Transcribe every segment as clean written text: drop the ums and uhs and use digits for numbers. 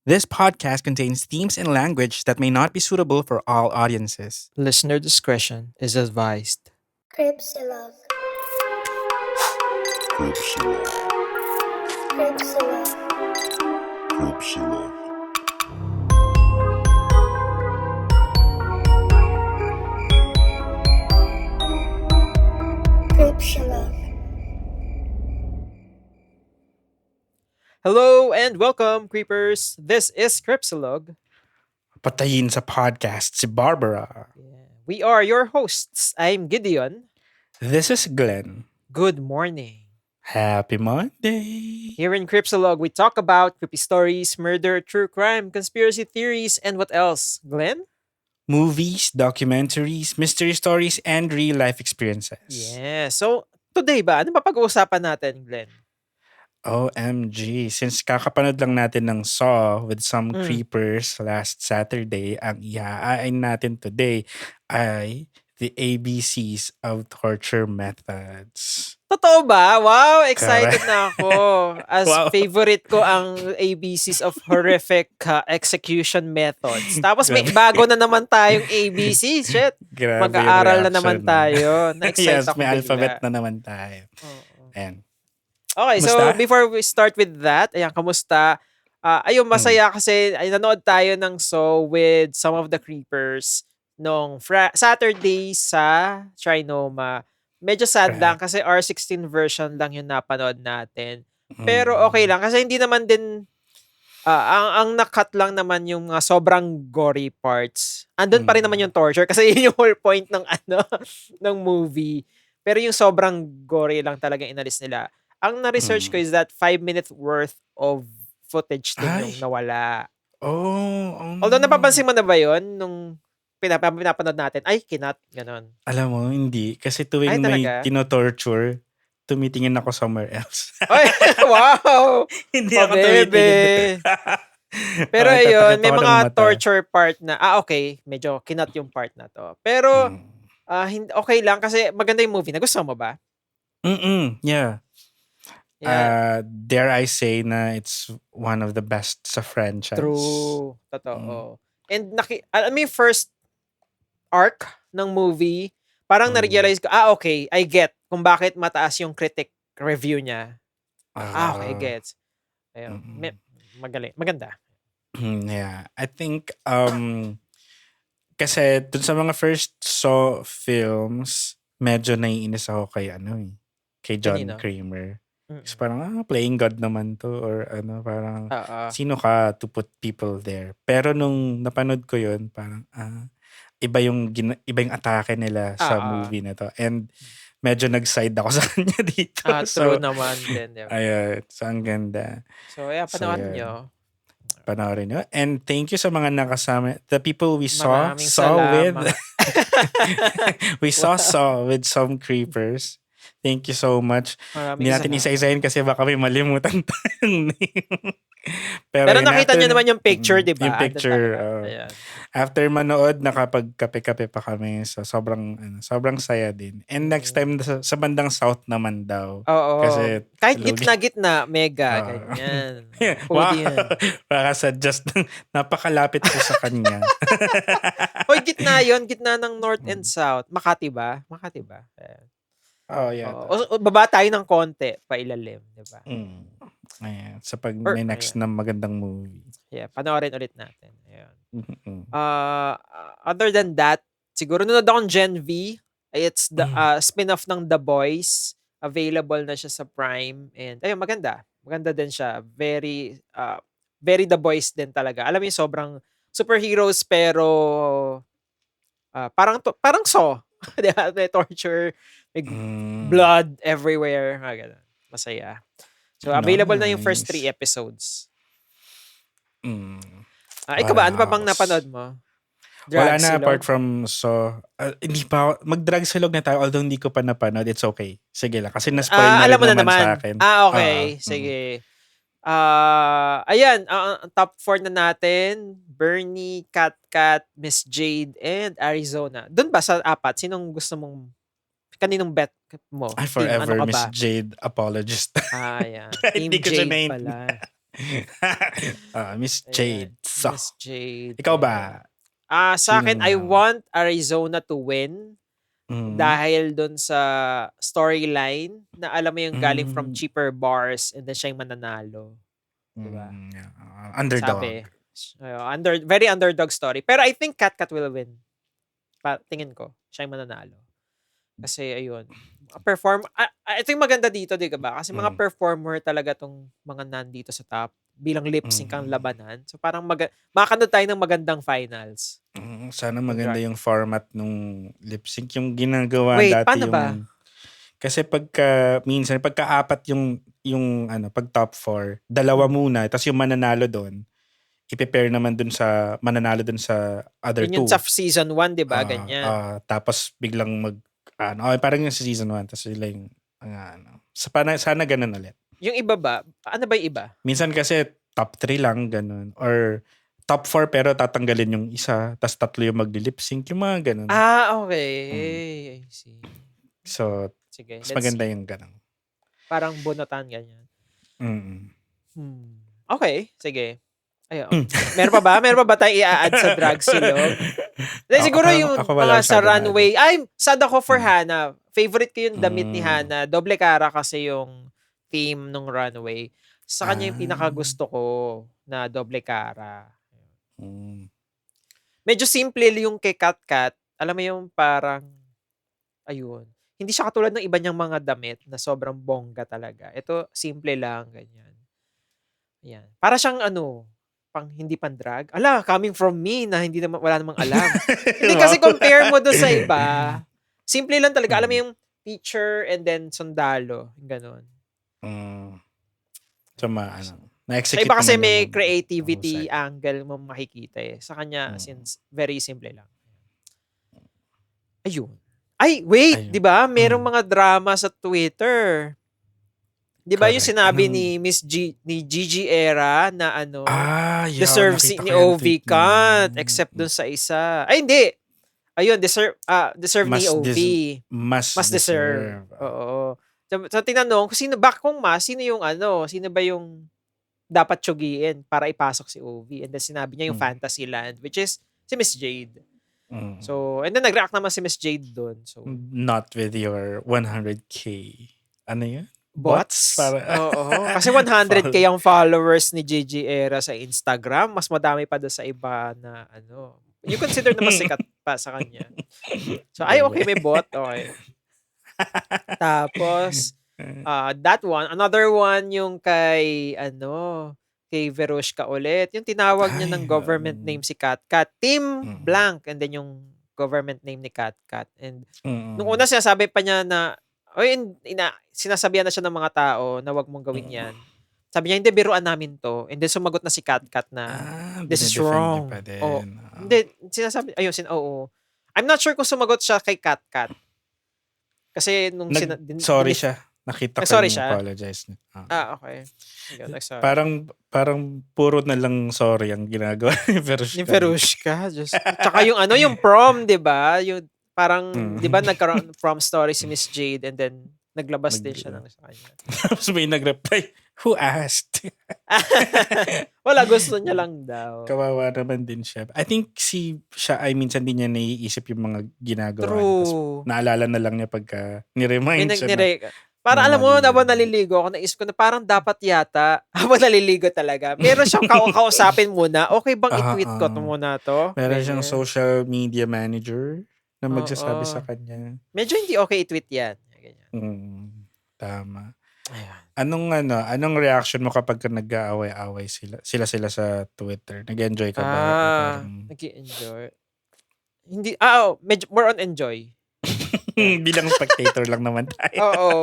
This podcast contains themes and language that may not be suitable for all audiences. Listener discretion is advised. Cripsilog. Cripsilog. Cripsilog. Hello and welcome, creepers. This is Cripsilog. Patayin sa podcast si Barbara. We are your hosts. I'm Gideon. This is Glenn. Good morning. Happy Monday. Here in Cripsilog, we talk about creepy stories, murder, true crime, conspiracy theories, and what else? Glenn? Movies, documentaries, mystery stories, and real-life experiences. Yeah. So, today ba? Ano ba pag-uusapan natin, Glenn? OMG. Since kakapanood lang natin ng Saw with some Mm. creepers last Saturday, ang iaain natin today ay the ABCs of torture methods. Totoo ba? Wow, excited na ako. As Wow. favorite ko ang ABCs of horrific execution methods. Tapos may Grabe. bago na naman tayong ABC. Shit. Grabe Mag-aaral yung na naman reaction, tayo. Na-excite Yes, ako may bigla. alphabet na naman tayo. Oo. Ayan. Okay, so Kamusta? before we start with that, ayan, kamusta? Ayun, masaya kasi ay nanood tayo ng Saw with some of the creepers nung Saturday sa Trinoma. Medyo sad lang kasi R16 version lang yung napanood natin. Pero okay lang kasi hindi naman din ang nakat lang naman yung sobrang gory parts. Andun pa rin naman yung torture kasi yun yung whole point ng ng movie. Pero yung sobrang gory lang talaga inalis nila. Ang na-research ko is that 5 minutes worth of footage din yung Ay. nawala. Oh. Although napapansin mo na ba yun nung pinapanood natin? Ay, kinat. Ganon. Alam mo, hindi. Kasi Ay, tuwing may talaga? tino-torture, tumitingin ako somewhere else. Ay, wow! Hindi ako Pabebe. tumitingin. Pero Okay, ayun, tatakip may ako ng mga mata. torture part na, okay, medyo kinat yung part na to. Pero, okay lang kasi maganda yung movie. Nagustuhan mo ba? Yeah. Yeah. Dare I say na it's one of the best sa franchise. True. Totoo. And alam mo yung first arc ng movie, parang na-realize ko, okay, I get kung bakit mataas yung critic review niya. Okay, gets. Ayun. Magaling. Maganda. Yeah. I think, kasi dun sa mga first Saw films, medyo naiinis ako kay John Kanino? Kramer. Kasi parang, playing God naman to or parang, Oo. sino ka to put people there? Pero nung napanood ko yun, parang, iba yung atake nila sa movie na to. And medyo nag-side ako sa kanya dito. True naman din. Diba? Ayun. So, ang ganda. So, panoorin nyo. Panoorin nyo. And thank you sa mga nakasama. The people we Maraming saw with. salamat. We saw with some creepers. Thank you so much. Hindi natin isa-isahin kasi baka may malimutan tayong name. Pero nakita nyo naman yung picture, di ba? Yung picture. After manood, nakapagkape-kape pa kami. So, sobrang saya din. And next time, sa bandang south naman daw. Oo. Kasi, kahit gitna-gitna, mega, ganyan. Wow. Pwede yan. Para suggest, napakalalapit ko sa kanya. Hoy, gitna yun. Gitna ng north and south. Makati ba? Ayan. Oh, yeah. O baba tayo ng konti, pailalim, di ba? Ayan. Sa pag may next na magandang movie. Yeah, panoorin ulit natin. Ayan. Other than that, siguro nanood akong Gen V. It's the spin-off ng The Boys. Available na siya sa Prime. And ayun, maganda. Maganda din siya. Very, very The Boys din talaga. Alam mo yung sobrang superheroes pero parang Saw. May torture, may blood everywhere. Ganun. Masaya. So, available na yung first 3 episodes. Ikaw ba? Ano pa bang napanood mo? Wala na apart from Saw. Hindi pa mag-drug silog na tayo although hindi ko pa napanood. It's okay. Sige lang. Kasi na-spoil na alam rin mo na naman naman sa akin. Okay. Sige. Ayan. Top 4 na natin. Bernie, Cat, Miss Jade, and Arizona. Doon ba sa 4? Sinong gusto mong kaninong bet mo? I Team, forever ano ka Miss ba? Jade apologist. Ayan. Team Hindi ko siya Jade naintindihan. pala. Miss Ayan, Jade. So, Miss Jade. ikaw Ayan. ba? Sa akin, I Sinong want Arizona to win mm, dahil dun sa storyline na alam mo yung galing from mm, cheaper bars and then siya yung mananalo. Diba? yeah, underdog. Sabi. Very underdog story. Pero I think Cat will win. Tingin ko, siya yung mananalo. Kasi ayun, ito yung maganda dito, di ba? Kasi mga Mm, performer talaga tong mga nandito sa top bilang lip sync ang mm, labanan. So parang makakanood tayo ng magandang finals sana ng maganda drag. yung format nung lip sync. Yung ginagawa Wait, dati paano ba? kasi minsan, pagka-apat yung pag top 4, dalawa Mhm. muna, tapos yung mananalo doon, i-prepare naman dun sa, mananalo dun sa other Yun yung sa two. season 1, di ba? Ganyan. Tapos biglang parang yung sa season 1, tapos sila yung, sana ganun ulit. Yung iba ba? Ano ba yung iba? Minsan kasi top 3 lang, ganun. Or top 4 pero tatanggalin yung isa, tapos tatlo yung magli-lip sync, yung mga ganun. Mm. Okay. I see. So, Sige, mas let's maganda see. yung ganun. Parang bunutan, ganyan. Mm. Okay, sige. Ayun. Mm. Meron pa ba? Meron pa ba tayong i-add sa drag silog? Siguro Ako yung wala mga sa masyado na runway. Ay, sad ako for Mm. Hannah. Favorite ko yung damit ni Mm. Hannah. Doble cara kasi yung theme ng runway. Sa kanya yung Ah. pinakagusto ko na doble cara. Mm. Medyo simple yung kay Kat Kat. Alam mo yung parang, ayun. Hindi siya katulad ng iba niyang mga damit na sobrang bongga talaga. Ito, simple lang, ganyan. Yan. Para siyang hindi pan-drag. Ala, coming from me na wala namang alam. Hindi kasi Wow. compare mo doon sa iba. Simple lang talaga. Alam mo Mm. yung teacher and then sundalo. Yung ganun. Mm. So, Sa na-execute iba kasi naman niya may mahusay. creativity angle mo makikita eh. Sa kanya, Mm. since very simple lang. Ayun. Ay, wait, Ayun. 'di ba? Merong Mm. mga drama sa Twitter. 'Di ba yung Correct. sinabi ni ni Gigi Era na Yeah, deserve nakita ni ko yung OV tweet niya. can't except dun sa isa. Ay, hindi. Ayun, deserve ni OV. Mas deserve. deserve. Oo. So tinanong kung sino yung sino ba yung dapat tsugiin para ipasok si OV? And then sinabi niya yung Mm. Fantasyland, which is si Miss Jade. Mm. So, and then nag-react naman si Miss Jade doon. So, Not with your 100K. Ano yun? bots? Para, Oo. Kasi 100K ang followers ni Gigi Era sa Instagram. Mas madami pa doon sa iba na You consider na mas sikat pa sa kanya. So, ay, okay, may bot. Okay. Tapos, that one. Another one yung kay Verushka ulit. Yung tinawag niya ng government name si Kat Kat. Team blank. And then yung government name ni Kat Kat. And nung una sinasabi pa niya na, sinasabihan na siya ng mga tao na wag mong gawin yan. Sabi niya, hindi, biruan namin to. And then sumagot na si Kat Kat na, this is dinedefend niya wrong. pa din. Oh, hindi, sinasabi, oo. I'm not sure kung sumagot siya kay Kat Kat. Kasi nung Sorry siya. Nakita ko sorry yung siya? apologize niya. Okay. Ayun, sorry. Parang puro na lang sorry ang ginagawa ni Verushka. Yung Verushka. Tsaka yung yung prom, di ba? Yung parang, di ba nagkaroon prom story si Miss Jade and then naglabas din siya ng sa kanya. Tapos may nag-reply, who asked? Wala, gusto niya lang daw. Kawawa naman din siya. I think siya ay minsan din niya naiisip yung mga ginagawa. True. Tapos naalala na lang niya pagka ni-remind siya na. Para alam mo, habang naliligo ako, naisip ko na parang dapat yata, habang naliligo talaga, meron siyang kausapin muna, okay bang i-tweet ko muna to? Meron siyang social media manager na magsasabi sa kanya. Medyo hindi okay i-tweet yan. Ganyan. Tama. Ayan. Anong reaction mo kapag nag-aaway-aaway sila sa Twitter? Nag-enjoy ka ba? Nag-enjoy. Hindi, medyo more on enjoy. Bilang spectator lang naman tayo. Oo.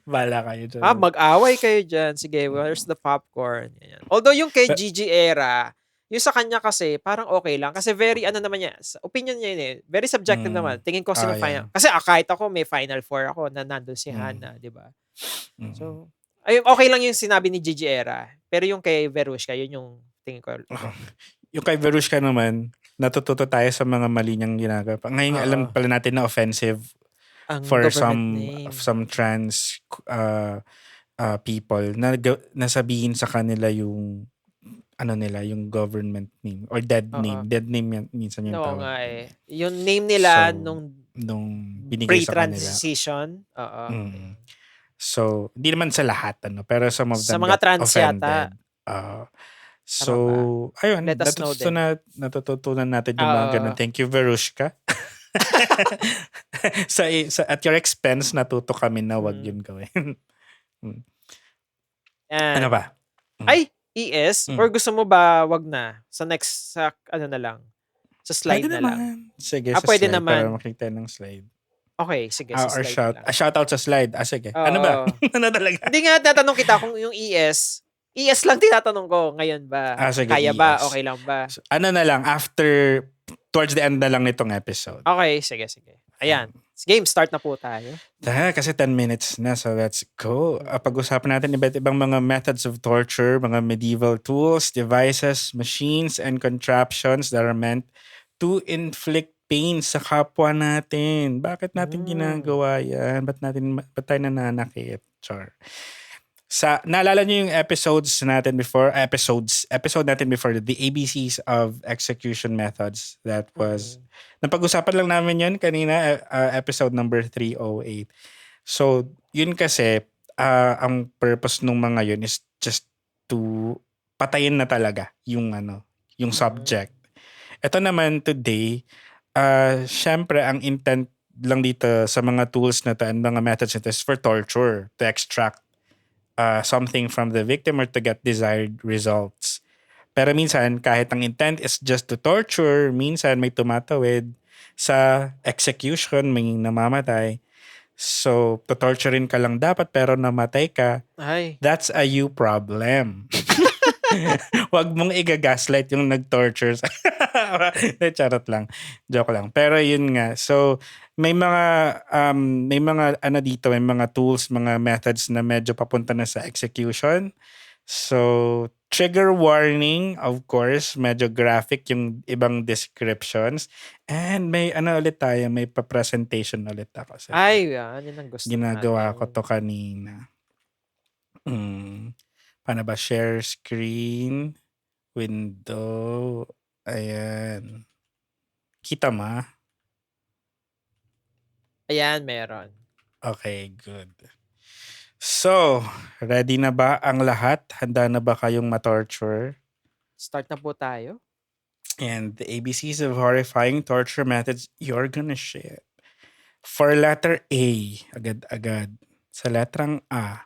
Bala kayo dyan. Mag-away kayo dyan. Sige, where's the popcorn? Ganyan. Although yung kay Gigi Era, yung sa kanya kasi, parang okay lang. Kasi very, naman niya, opinion niya yun eh. Very subjective naman. Tingin ko sino final. Kasi kahit ako, may final 4 ako na nandun si Hannah, di ba? So, okay lang yung sinabi ni Gigi Era. Pero yung kay Verushka, yun yung tingin ko. Yung kay Verushka naman, natututo tayo sa mga mali niyang ginagawa. Ngayon, alam pala natin na offensive ang for government name. some trans people na nasabihin sa kanila yung ano nila, yung government name or dead Oo. name. Dead name yan, minsan yung Oo tawag nga doon. eh. Yung name nila So, nung nung binigay sa kanila. pre-transition. Oo. Mm. So, hindi naman sa lahat, pero some of Sa them mga got trans yata. offended. So, Tama ba? ayun, Let us know din. natututunan natin yung mga ganun. Oo. Thank you, Verushka. At your expense, natuto kami na wag yun gawin. Mm. Yan. Ano ba? Ay, ES? Or gusto mo ba wag na? Sa next, sa ano na lang? Sa slide Pwede na lang? naman. Sige, sa Pwede slide para naman. makita ng slide. Okay, sige, sa Or slide na lang. shoutout sa slide. Sige. Ano ba? Oo. Ano talaga? Hindi nga, tatanong kita kung yung ES lang tinatanong ko, ngayon ba? Sige, Kaya ba? ES. Okay lang ba? So, ano na lang, towards the end na lang nitong episode. Okay, sige. Ayan. Game, start na po tayo. Kasi 10 minutes na, so let's go. Pag-usapan natin iba't ibang mga methods of torture, mga medieval tools, devices, machines, and contraptions that are meant to inflict pain sa kapwa natin. Bakit natin ginagawa yan? Ba't tayo nananakit? Char. Naalala niyo yung episode natin before, the ABCs of execution methods. That was, napag-usapan lang namin yun kanina, episode number 308. So, yun kasi, ang purpose ng mga yun is just to patayin na talaga yung subject. Ito naman today, syempre ang intent lang dito sa mga tools na to and mga methods nito is for torture, to extract something from the victim or to get desired results. Pero minsan, kahit ang intent is just to torture, minsan may tumatawid sa execution, may namamatay. So, to-torturein ka lang dapat pero namatay ka. Ay. That's a you problem. Wag mong i-gaslight yung nag-torture. Charot lang. Joke lang. Pero yun nga. So, may mga dito, may mga tools, mga methods na medyo papunta na sa execution. So, trigger warning, of course, medyo graphic yung ibang descriptions. And may ulit tayo, may pa-presentation ulit ako. Ay, yan ang gusto ginagawa natin. ko to kanina. Paano ba? Share screen, window, ayan. Kita ma? Ayan, meron. Okay, good. So, ready na ba ang lahat? Handa na ba kayong ma-torture? Start na po tayo. And the ABCs of horrifying torture methods you're gonna share. For letter A, agad-agad. Sa letrang A,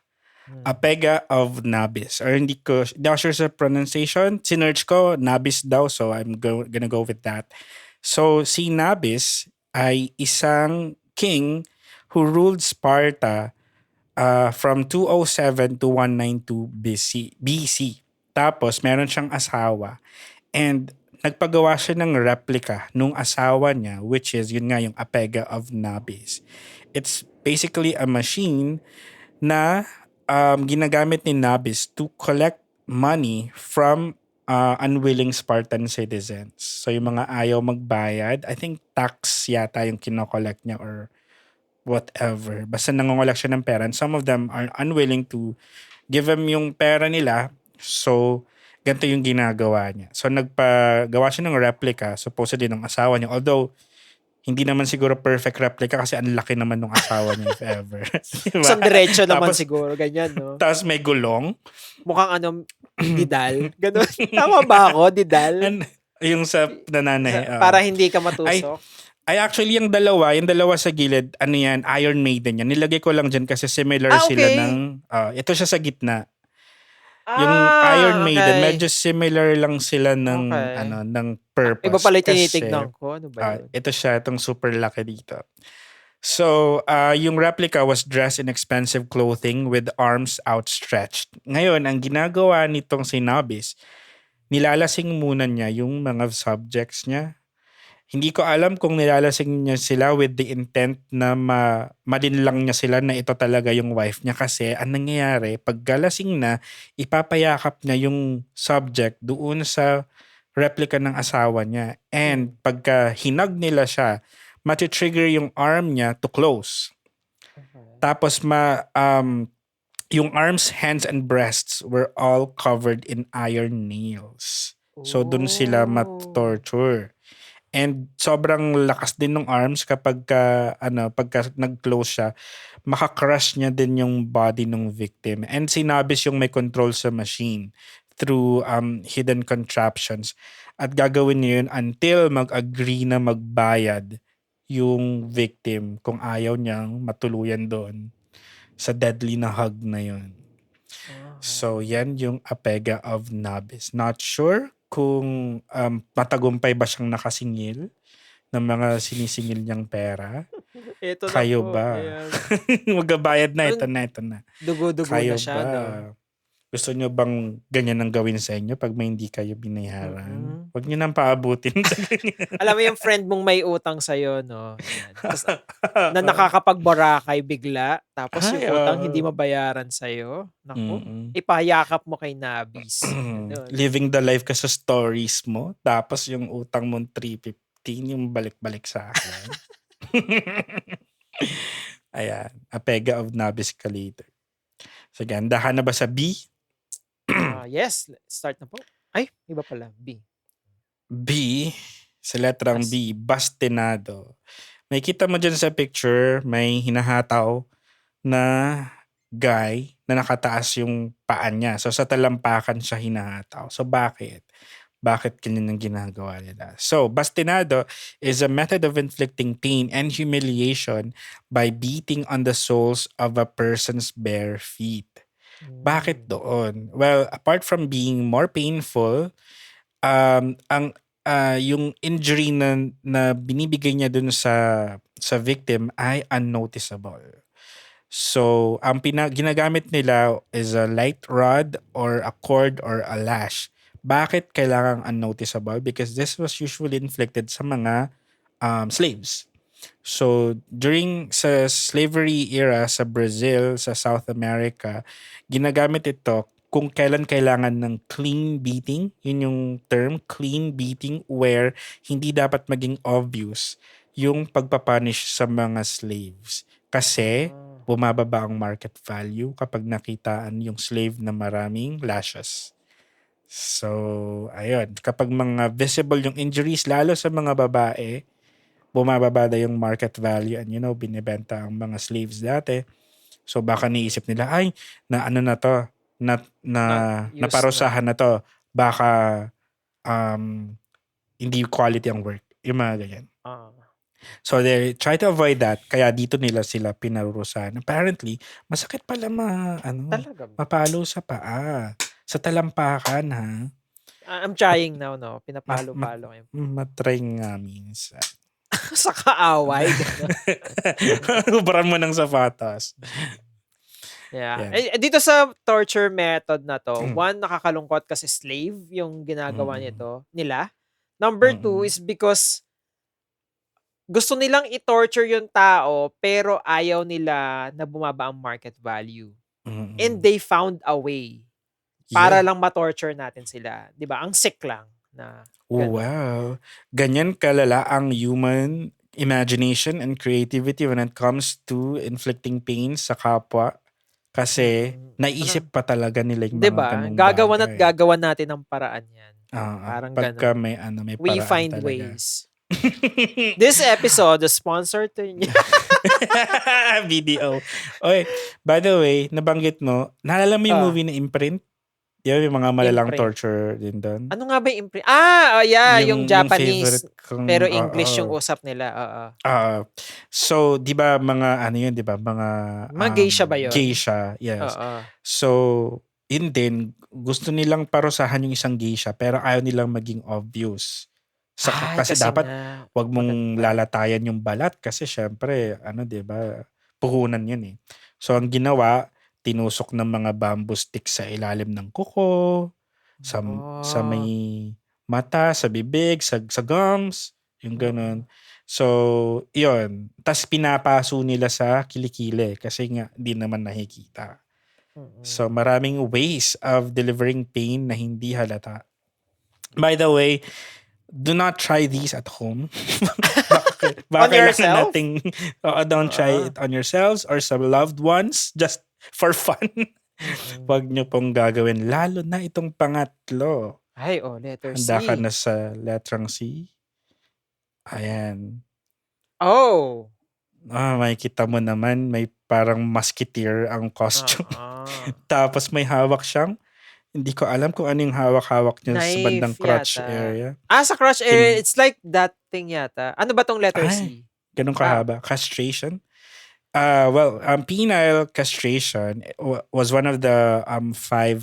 Apega of Nabis. Or hindi ako sure sa pronunciation. Sinerch ko, Nabis daw. So, I'm gonna go with that. So, si Nabis ay isang king who ruled Sparta from 207 to 192 BC. Tapos, meron siyang asawa. And nagpagawa siya ng replica nung asawa niya, which is, yun nga, yung Apega of Nabis. It's basically a machine na ginagamit ni Nabis to collect money from unwilling Spartan citizens. So yung mga ayaw magbayad, I think tax yata yung kinokollect niya or whatever. Basta nangungulik siya ng pera. And some of them are unwilling to give him yung pera nila. So, ganito yung ginagawa niya. So, nagpagawa siya ng replica, supposedly ng asawa niya. Although, hindi naman siguro perfect replica kasi ang laki naman ng asawa niya if ever. Diba? Isang diretso naman Tapos, siguro, ganyan, no? Tapos may gulong. Mukhang didal. Ganun. Tama ba ako, didal? Yung sa nanay. Para hindi ka matusok. Ay actually yung dalawa sa gilid, yan, Iron Maiden yan. Nilagay ko lang dyan kasi similar sila ng, ito siya sa gitna. Yung Iron Maiden, medyo similar lang sila ng, ng purpose. Iba pala tinitignan ko. Ano ba yun? Ito siya, itong super laki dito. So, yung replica was dressed in expensive clothing with arms outstretched. Ngayon, ang ginagawa nitong si Nabis, nilalasing muna niya yung mga subjects niya. Hindi ko alam kung nilalasing niya sila with the intent na malinlang niya sila na ito talaga yung wife niya. Kasi ang nangyayari, pag galasing na, ipapayakap niya yung subject doon sa replica ng asawa niya. And pagka hinag nila siya, mati-trigger yung arm niya to close. Tapos yung arms, hands, and breasts were all covered in iron nails. So, dun sila Oh. torture. And sobrang lakas din ng arms kapag pagka nag-close siya, makakrush niya din yung body ng victim. And sinabis yung may control sa machine through hidden contraptions. At gagawin niya yun until mag-agree na magbayad yung victim kung ayaw niyang matuluyan doon sa deadly na hug na yun. So, yan yung Apega of Nabis. Not sure kung matagumpay ba siyang nakasingil ng mga sinisingil niyang pera. Ito na Kayo po. ba? Ayan. Magbabayad na, ito na. Dugo-dugo Kayo na siya, ba? no? Gusto nyo bang ganyan ang gawin sa inyo pag may hindi kayo binayaran? Mm-mm. Huwag nyo nang paabutin sa ganyan. Alam mo yung friend mong may utang sa'yo, no? Ayan. Tapos, na nakakapagbarakay bigla, tapos yung Ay, utang hindi oo. mabayaran sa'yo. Naku, Mm-mm. ipahayakap mo kay Nabis. Ganun. Living the life ka sa stories mo, tapos yung utang mo 315, yung balik-balik sa akin. Ayan, Apega of Nabis Escalator. So, gandahan na ba sa B? Yes, start na po. Ay, iba pala. B. B, sa letrang Bas- B, bastinado. May kita mo dyan sa picture, may hinahataw na guy na nakataas yung paan niya. So, sa talampakan siya hinahataw. So, bakit? Bakit ganyan ang ginagawa nila? So, bastinado is a method of inflicting pain and humiliation by beating on the soles of a person's bare feet. Bakit doon? Well, apart from being more painful, yung injury na binibigay niya dun sa victim ay unnoticeable. So, ang ginagamit nila is a light rod or a cord or a lash. Bakit kailangang unnoticeable? Because this was usually inflicted sa mga slaves. So, during sa slavery era sa Brazil, sa South America, ginagamit ito kung kailan kailangan ng clean beating. Yun yung term, clean beating, where hindi dapat maging obvious yung pagpapunish sa mga slaves. Kasi, bumababa ang market value kapag nakitaan yung slave na maraming lashes. So, ayun. Kapag mga visible yung injuries, lalo sa mga babae, bumababa na yung market value and binibenta ang mga slaves dati. So baka niisip nila, ay, na ano na to, Not used naparusahan na to. Baka hindi quality ang work. Yung mga ganyan. So they try to avoid that. Kaya dito nila sila pinarurusahan. Apparently, masakit pala Talaga ba? mapalo sa paa. Sa talampakan, ha? I'm trying now, no? Pinapalo-palo ngayon. Matry nga minsan. Sa kaaway. Ubaran mo ng sapatos. Yeah. Yan. Dito sa torture method na to, one, nakakalungkot kasi slave yung ginagawa nila. Number two is because gusto nilang i-torture yung tao pero ayaw nila na bumaba ang market value. And they found a way para lang ma-torture natin sila. 'Di ba? Ang sick lang na ganun. Wow. Ganyan kalala ang human imagination and creativity when it comes to inflicting pain sa kapwa. Kasi naisip pa talaga nila yung mga 'Di ba? ganung Gagawan at bagay. gagawan natin ng paraan 'yan. Parang Pagka ganun. may may We paraan find talaga. ways. This episode is sponsored to you. Video. Oy, by the way, nabanggit mo, naalala mo yung movie na Imprint? Yan, yung mga malalang Imprint. torture din doon. Ano nga ba yung imprint? Yung Japanese. favorite kong- Pero English oo. yung usap nila. Oo. So, di ba mga ano yun, di ba? Mga geisha ba yun? Geisha, yes. Oo. So, yun din, gusto nilang parusahan yung isang geisha pero ayaw nilang maging obvious. Kasi dapat nga, wag mong lalatayan yung balat kasi syempre, di ba, puhunan yun eh. So, ang ginawa, tinusok ng mga bamboo sticks sa ilalim ng kuko, sa may mata, sa bibig, sa gums, yung ganun. So, yun. Tas pinapaso nila sa kilikili kasi nga di naman nakikita. So, maraming ways of delivering pain na hindi halata. By the way, do not try these at home. On yourself? Don't try it on yourselves or some loved ones just for fun. Mm. Wag niyo pong gagawin. Lalo na itong pangatlo. Ay, letter C. Handa ka na sa letrang C? Ayan. Oh! Makikita mo naman may parang musketeer ang costume. Tapos may hawak siyang, hindi ko alam kung ano yung hawak-hawak niya sa bandang Knife crotch yata. area. Sa crotch area, it's like that thing yata. Ano ba tong letter C? Ganun kahaba. Castration. Penile castration was one of the 5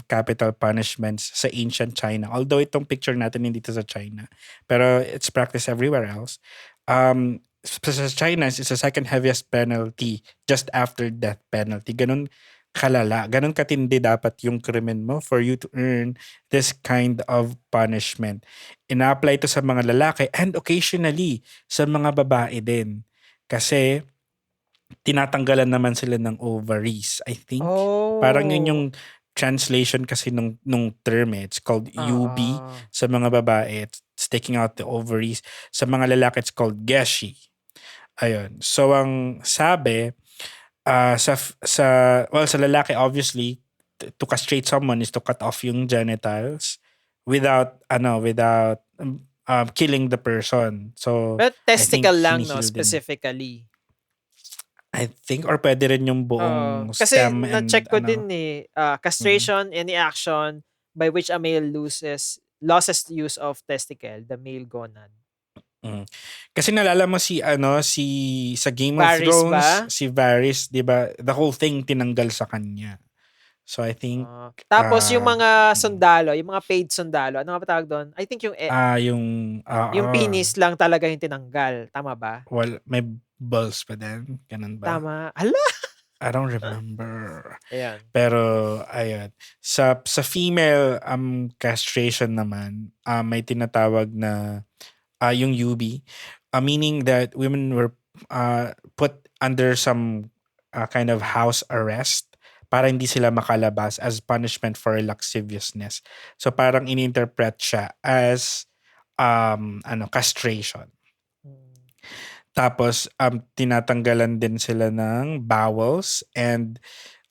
capital punishments sa ancient China. Although itong picture natin hindi to sa China, pero it's practiced everywhere else. Sa China, it's the second heaviest penalty just after death penalty. Ganun kalala, ganun katindi dapat yung krimen mo for you to earn this kind of punishment. Ina-apply to sa mga lalaki and occasionally sa mga babae din. Kasi tinatanggalan naman sila ng ovaries, I think. Parang yun yung translation kasi nung term It's called UB sa mga babae. It's taking out the ovaries. Sa mga lalaki, it's called geshi. Ayun. So, ang sabi, sa lalaki, obviously, to castrate someone is to cut off yung genitals without killing the person. So, But testicle lang, no? hinihil din. Specifically. I think, or pwede rin yung buong Kasi stem and na-check ko din castration, any action by which a male loses use of testicle, the male gonad. Kasi nalala mo sa Game of Varys Thrones, ba? si Varys, 'di ba? The whole thing tinanggal sa kanya. So I think tapos yung mga sundalo, yung mga paid sundalo, ano nga ba tawag doon? I think yung yung penis lang talaga yung tinanggal, tama ba? May balls pa din, ganun ba? Tama. Hala. I don't remember. Ayan. Pero ayun, sa female castration naman, may tinatawag na yung UB, meaning that women were put under some kind of house arrest para hindi sila makalabas as punishment for lasciviousness. So parang ininterpret siya as castration. Tapos tinatanggalan din sila ng bowels and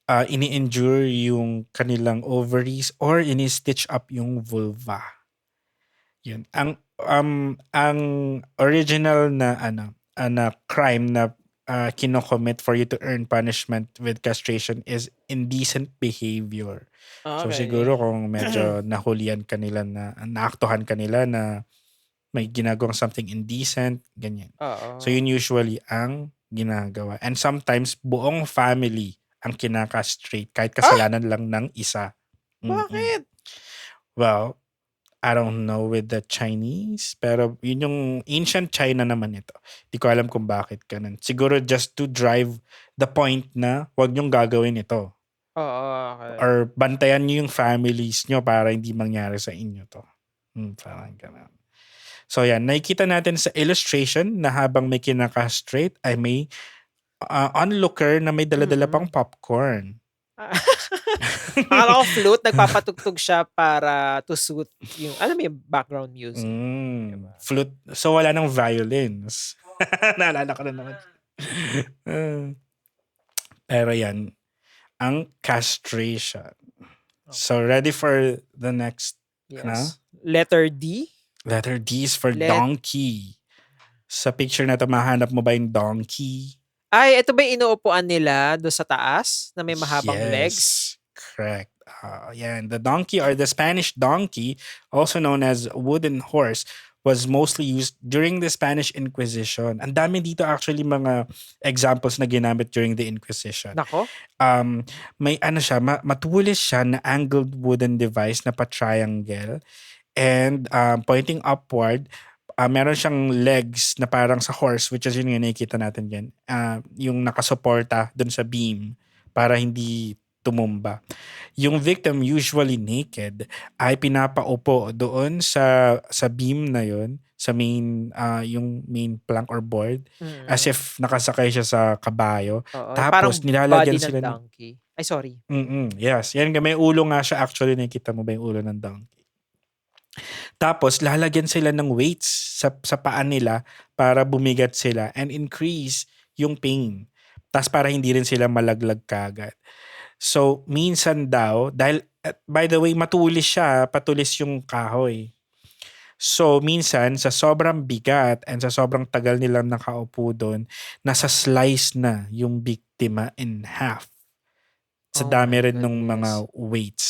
ini-endure yung kanilang ovaries or ini-stitch up yung vulva. Yun. Ang original na crime na kinocommit for you to earn punishment with castration is indecent behavior. So siguro kung medyo nahulihan kanila naaktuhan kanila na may ginagawang something indecent, ganyan. So yun usually ang ginagawa. And sometimes buong family ang kinakastrate kahit kasalanan lang ng isa. Bakit? Well, I don't know with the Chinese, pero yun yung ancient China naman ito. Di ko alam kung bakit ganun. Siguro just to drive the point na wag niyong gagawin ito. Okay. Or bantayan niyo yung families niyo para hindi mangyari sa inyo to. Parang ganun. So yan, nakikita natin sa illustration na habang may kinakastrate ay may onlooker na may dala-dala pang popcorn. Akala ko flute, nagpapatugtog siya para to suit yung, alam mo yung background music. Diba? Flute. So wala nang violins. Naalala ko na naman. Pero yan, ang castration. So ready for the next? Yes. Letter D? Letter D is for donkey. Sa picture na ito, mahanap mo ba yung donkey? Ay, ito ba yung inuupuan nila doon sa taas na may mahabang legs? Correct. Yan. The donkey or the Spanish donkey, also known as wooden horse, was mostly used during the Spanish Inquisition. Ang dami dito actually mga examples na ginamit during the Inquisition. Nako? May matulis siya na angled wooden device na pa-triangle and pointing upward. Meron siyang legs na parang sa horse, which is yun nga nakikita natin dyan. Yung nakasuporta dun sa beam para hindi tumumba. Yung victim, usually naked, ay pinapaupo doon sa beam na yun, sa yung main plank or board, as if nakasakay siya sa kabayo. Tapos nilalagyan sila ng donkey. Ay, sorry. Yes. Yan, may ulo nga siya actually. Nakikita mo ba yung ulo ng donkey? Tapos, lalagyan sila ng weights sa paan nila para bumigat sila and increase yung pain. Tapos para hindi rin sila malaglag kagad. So, minsan daw, dahil, by the way, matulis siya, patulis yung kahoy. So, minsan, sa sobrang bigat and sa sobrang tagal nilang nakaupo doon, nasa slice na yung biktima in half. Sa Oh dami my rin ng mga goodness. weights.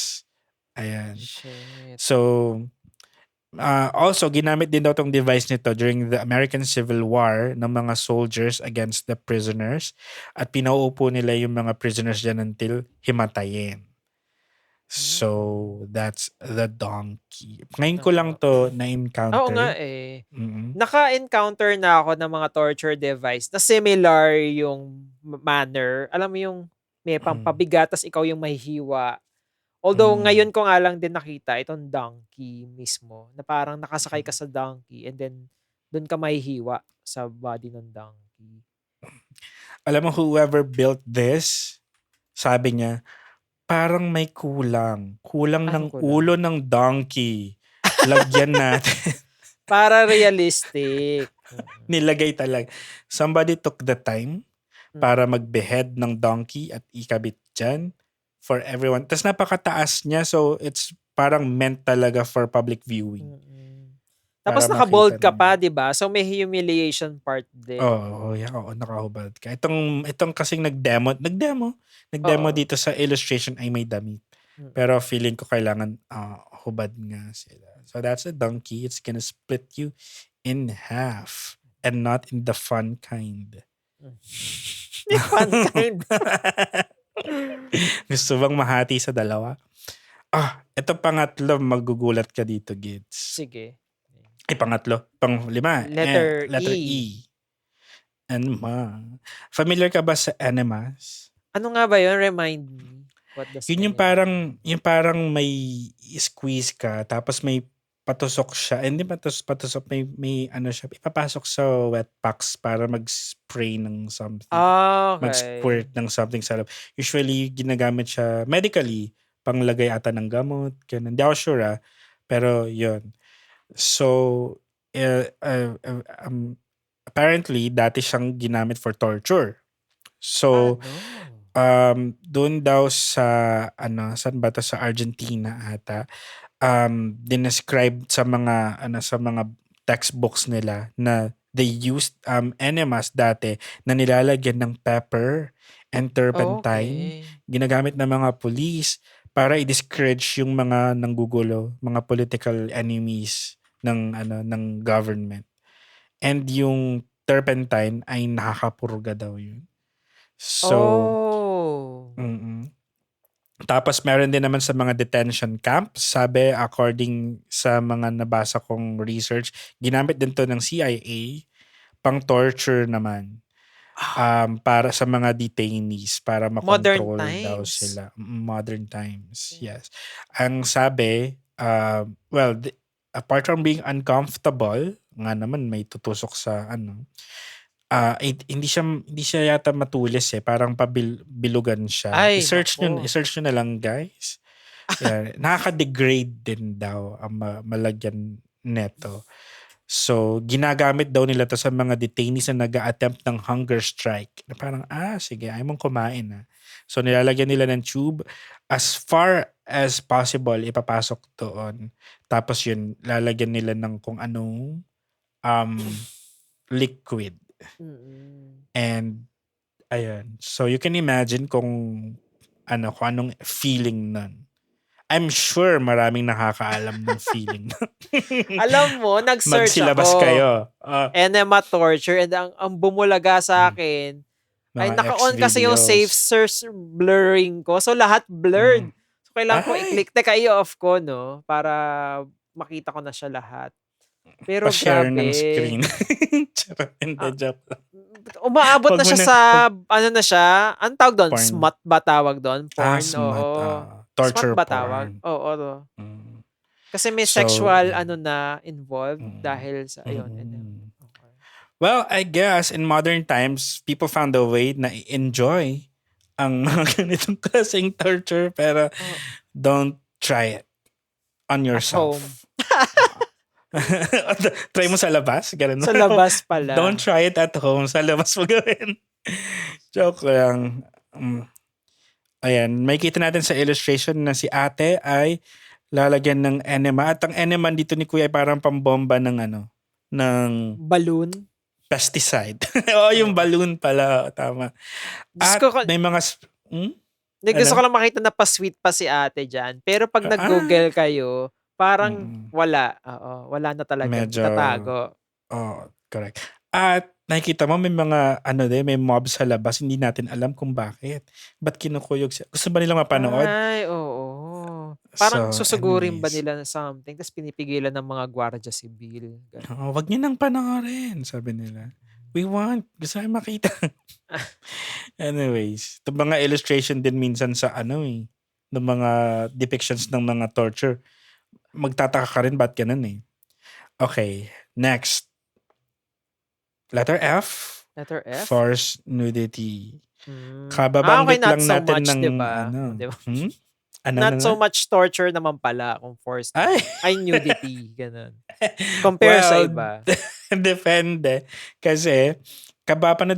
Ayan. Shit. So, also, ginamit din daw tong device nito during the American Civil War ng mga soldiers against the prisoners at pinauupo nila yung mga prisoners dyan until himatayin. So, that's the donkey. Ngayon ko lang to Oo nga na-encounter. eh. Mm-mm. Naka-encounter na ako ng mga torture device na similar yung manner. Alam mo yung may pampabigat tas ikaw yung mahihiwa. Although ngayon ko nga lang din nakita itong donkey mismo na parang nakasakay ka sa donkey and then doon ka mahihiwa sa body ng donkey. Alam mo, whoever built this, sabi niya, parang may kulang. Kulang ng Anong kulang? ulo ng donkey. Lagyan natin. Para realistic. Nilagay talaga. Somebody took the time para mag-behead ng donkey at ikabit dyan for everyone. Tapos napakataas niya, so it's parang meant talaga for public viewing. Tapos Para naka-bold makita ka pa, nila. 'di ba? So may humiliation part din. Oo, nakahubad ka. Itong kasing nagdemo Oo. dito sa illustration ay may damit. Pero feeling ko kailangan hubad nga sila. So that's a donkey. It's gonna split you in half and not in the fun kind. Fun kind. Gusto bang mahati sa dalawa? Ito pangatlo, magugulat ka dito, Gids. Sige. Pangatlo. Panglima. Letter E. Enema. Familiar ka ba sa enemas? Ano nga ba 'yun? Remind me. What does Yun yung parang may squeeze ka tapos may patusok siya. Hindi patusok, may ano siya, ipapasok sa wet packs para mag-spray ng something. Okay. Mag-squirt ng something sa loob. Usually, ginagamit siya medically, panglagay ata ng gamot, ganun. Hindi ako sure pero yun. So, apparently, dati siyang ginamit for torture. So, doon daw sa saan ba to, sa Argentina ata, dinescribe sa mga textbooks nila na they used enemas dati na nilalagyan ng pepper and turpentine. Ginagamit ng mga police para i-discourage yung mga nanggugulo, mga political enemies ng government. And yung turpentine ay nakakapurga daw yun. So, tapos meron din naman sa mga detention camps. Sabi, according sa mga nabasa kong research, ginamit din to ng CIA pang torture naman. Para sa mga detainees, para makontrol daw sila. Modern times, yes. Ang sabi, apart from being uncomfortable, nga naman may tutusok sa hindi siya yata matulis parang pabilugan siya. Ay, I-search nako. nyo na lang, guys. Yeah, nakaka-degrade din daw ang malagyan neto. So, ginagamit daw nila to sa mga detainees na nag-a-attempt ng hunger strike. Na parang, sige, ayaw mong kumain. So, nilalagyan nila ng tube. As far as possible, ipapasok doon. Tapos yun, lalagyan nila ng kung anong liquid. And, ayun. So, you can imagine kung anong feeling nun. I'm sure maraming nakakaalam ng feeling. Alam mo, nag-search Magsilabas ako. kayo. Enema torture and ang bumulaga sa akin ay Mga naka-on kasi yung X-videos. safe search blurring ko. So lahat blurred. So kailangan ko i-click. Teka, i-off ko, no? Para makita ko na siya lahat. Pero Pa-share grabe. ng screen. Charot, hindi, joke lang. Umaabot Wag na mo siya na- sa, ano na siya? Anong tawag doon? Porn. Smut ba tawag doon? Porn? Smut. Oo. Torture Smut ba porn. tawag? Oo. Kasi may So, sexual yeah. na involved dahil sa, ayun. Okay. Well, I guess in modern times, people found a way na i-enjoy ang mga ganitong klaseng torture, pero don't try it on yourself. Try mo sa labas? Ganun. Sa labas pala. Don't try it at home. Sa labas mo gawin. Joke lang. Ayan, may kita natin sa illustration na si ate ay lalagyan ng enema. At ang enema dito ni Kuya ay parang pambomba ng ng Balloon. pesticide. Oo, yung Oo. balloon pala. Tama. Gusto At ko, may mga... gusto Ano? ko lang makita na pa-sweet pa si ate dyan. Pero pag Ah, nag-google kayo, parang mm, wala. Oo, wala na talaga. medyo... Natago. Oh, correct. At nakikita mo may mga may mob sa labas, hindi natin alam kung bakit. Ba't kinukuyog siya? Gusto ba nilang mapanood? Ay, oo. Parang So, susugurin ba anyways. nila na something tapos pinipigilan ng mga gwardiya sibil. Ganun. Oo, wag niyo nang panoorin, sabi nila. We want. Gusto namin makita. Anyways, itong mga illustration din minsan sa ng mga depictions ng mga torture. Magtataka ka rin ba't ganun eh. Okay, next. Letter F. Letter F? Forced nudity. Okay, Kababanggit not lang so natin much, ng diba? Diba? Ano Not na so nga? much torture naman pala kung forced. Ay! Ay, nudity. Ganun. Compare sa iba. Depende. Kasi, kababanggit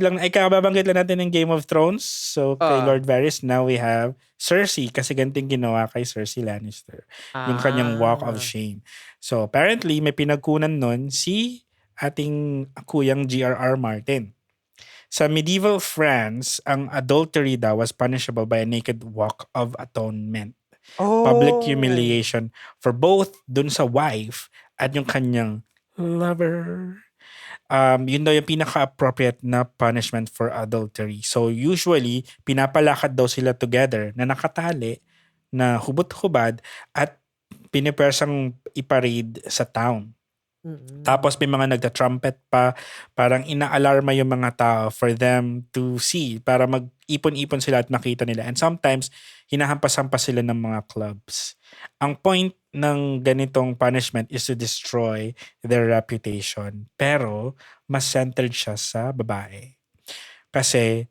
lang natin ng Game of Thrones. So, kay Lord Varys, now we have Cersei. Kasi ganting ginawa kay Cersei Lannister. Yung kanyang walk of shame. So, apparently, may pinagkunan nun si ating kuyang G.R.R. Martin. Sa medieval France, ang adultery daw was punishable by a naked walk of atonement. Public humiliation for both dun sa wife at yung kanyang lover. Yun daw yung pinaka-appropriate na punishment for adultery. So usually, pinapalakad daw sila together na nakatali, na hubot-hubad at pinipersang iparade sa town. Tapos may mga nagta-trumpet pa, parang ina-alarma yung mga tao for them to see, para mag-ipon-ipon sila at makita nila. And sometimes, hinahampas-hampas sila ng mga clubs. Ang point ng ganitong punishment is to destroy their reputation. Pero, mas centered siya sa babae. Kasi,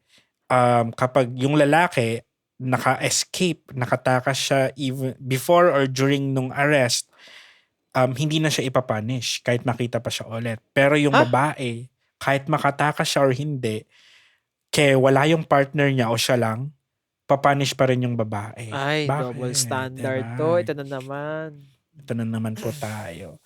kapag yung lalaki, naka-escape, nakatakas siya even before or during nung arrest, hindi na siya ipapunish kahit makita pa siya ulit. Pero yung babae, kahit makatakas siya or hindi, kaya wala yung partner niya o siya lang, papunish pa rin yung babae. Ay, Bakit? double standard Diba? to. Ito na naman. Ito na naman po tayo.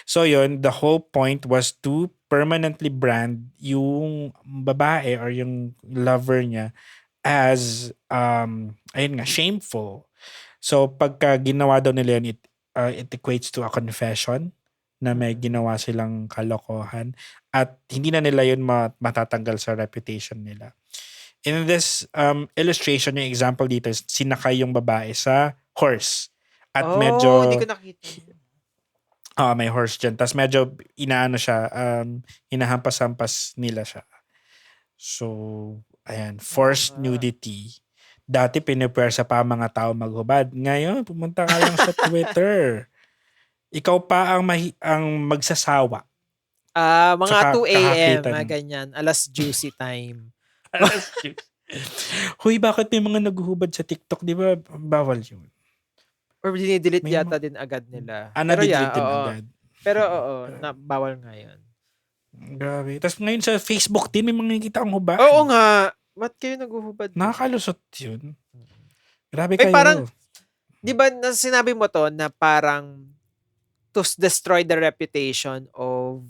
So yun, the whole point was to permanently brand yung babae or yung lover niya as, ayun nga, shameful. So pagka ginawa daw nila yun, it equates to a confession na may ginawa silang kalokohan at hindi na nila yun matatanggal sa reputation nila. In this illustration, yung example dito is sinakay yung babae sa horse. At medyo... hindi ko nakita. may horse dyan. Tapos medyo hinahampas-hampas nila siya. So, ayan, forced nudity. Dati pinipwersa pa ang mga tao maghubad. Ngayon, pumunta ka lang sa Twitter. Ikaw pa ang magsasawa. Mga Tsaka 2 a.m. kakakita ng- Ganyan. Alas juicy time. Huy, bakit may mga naghuhubad sa TikTok? Di ba bawal yun? Or dinidelete May yata din agad nila. Pero Na-delete din oo. agad. Pero bawal nga yun. Grabe. Tapos ngayon sa Facebook din, may mga nakikita kang hubad. Oo nga. Ba't kayo naguhubad? Nakakalusot yun. Grabe Eh, kayo. parang, di ba sinabi mo to na parang to destroy the reputation of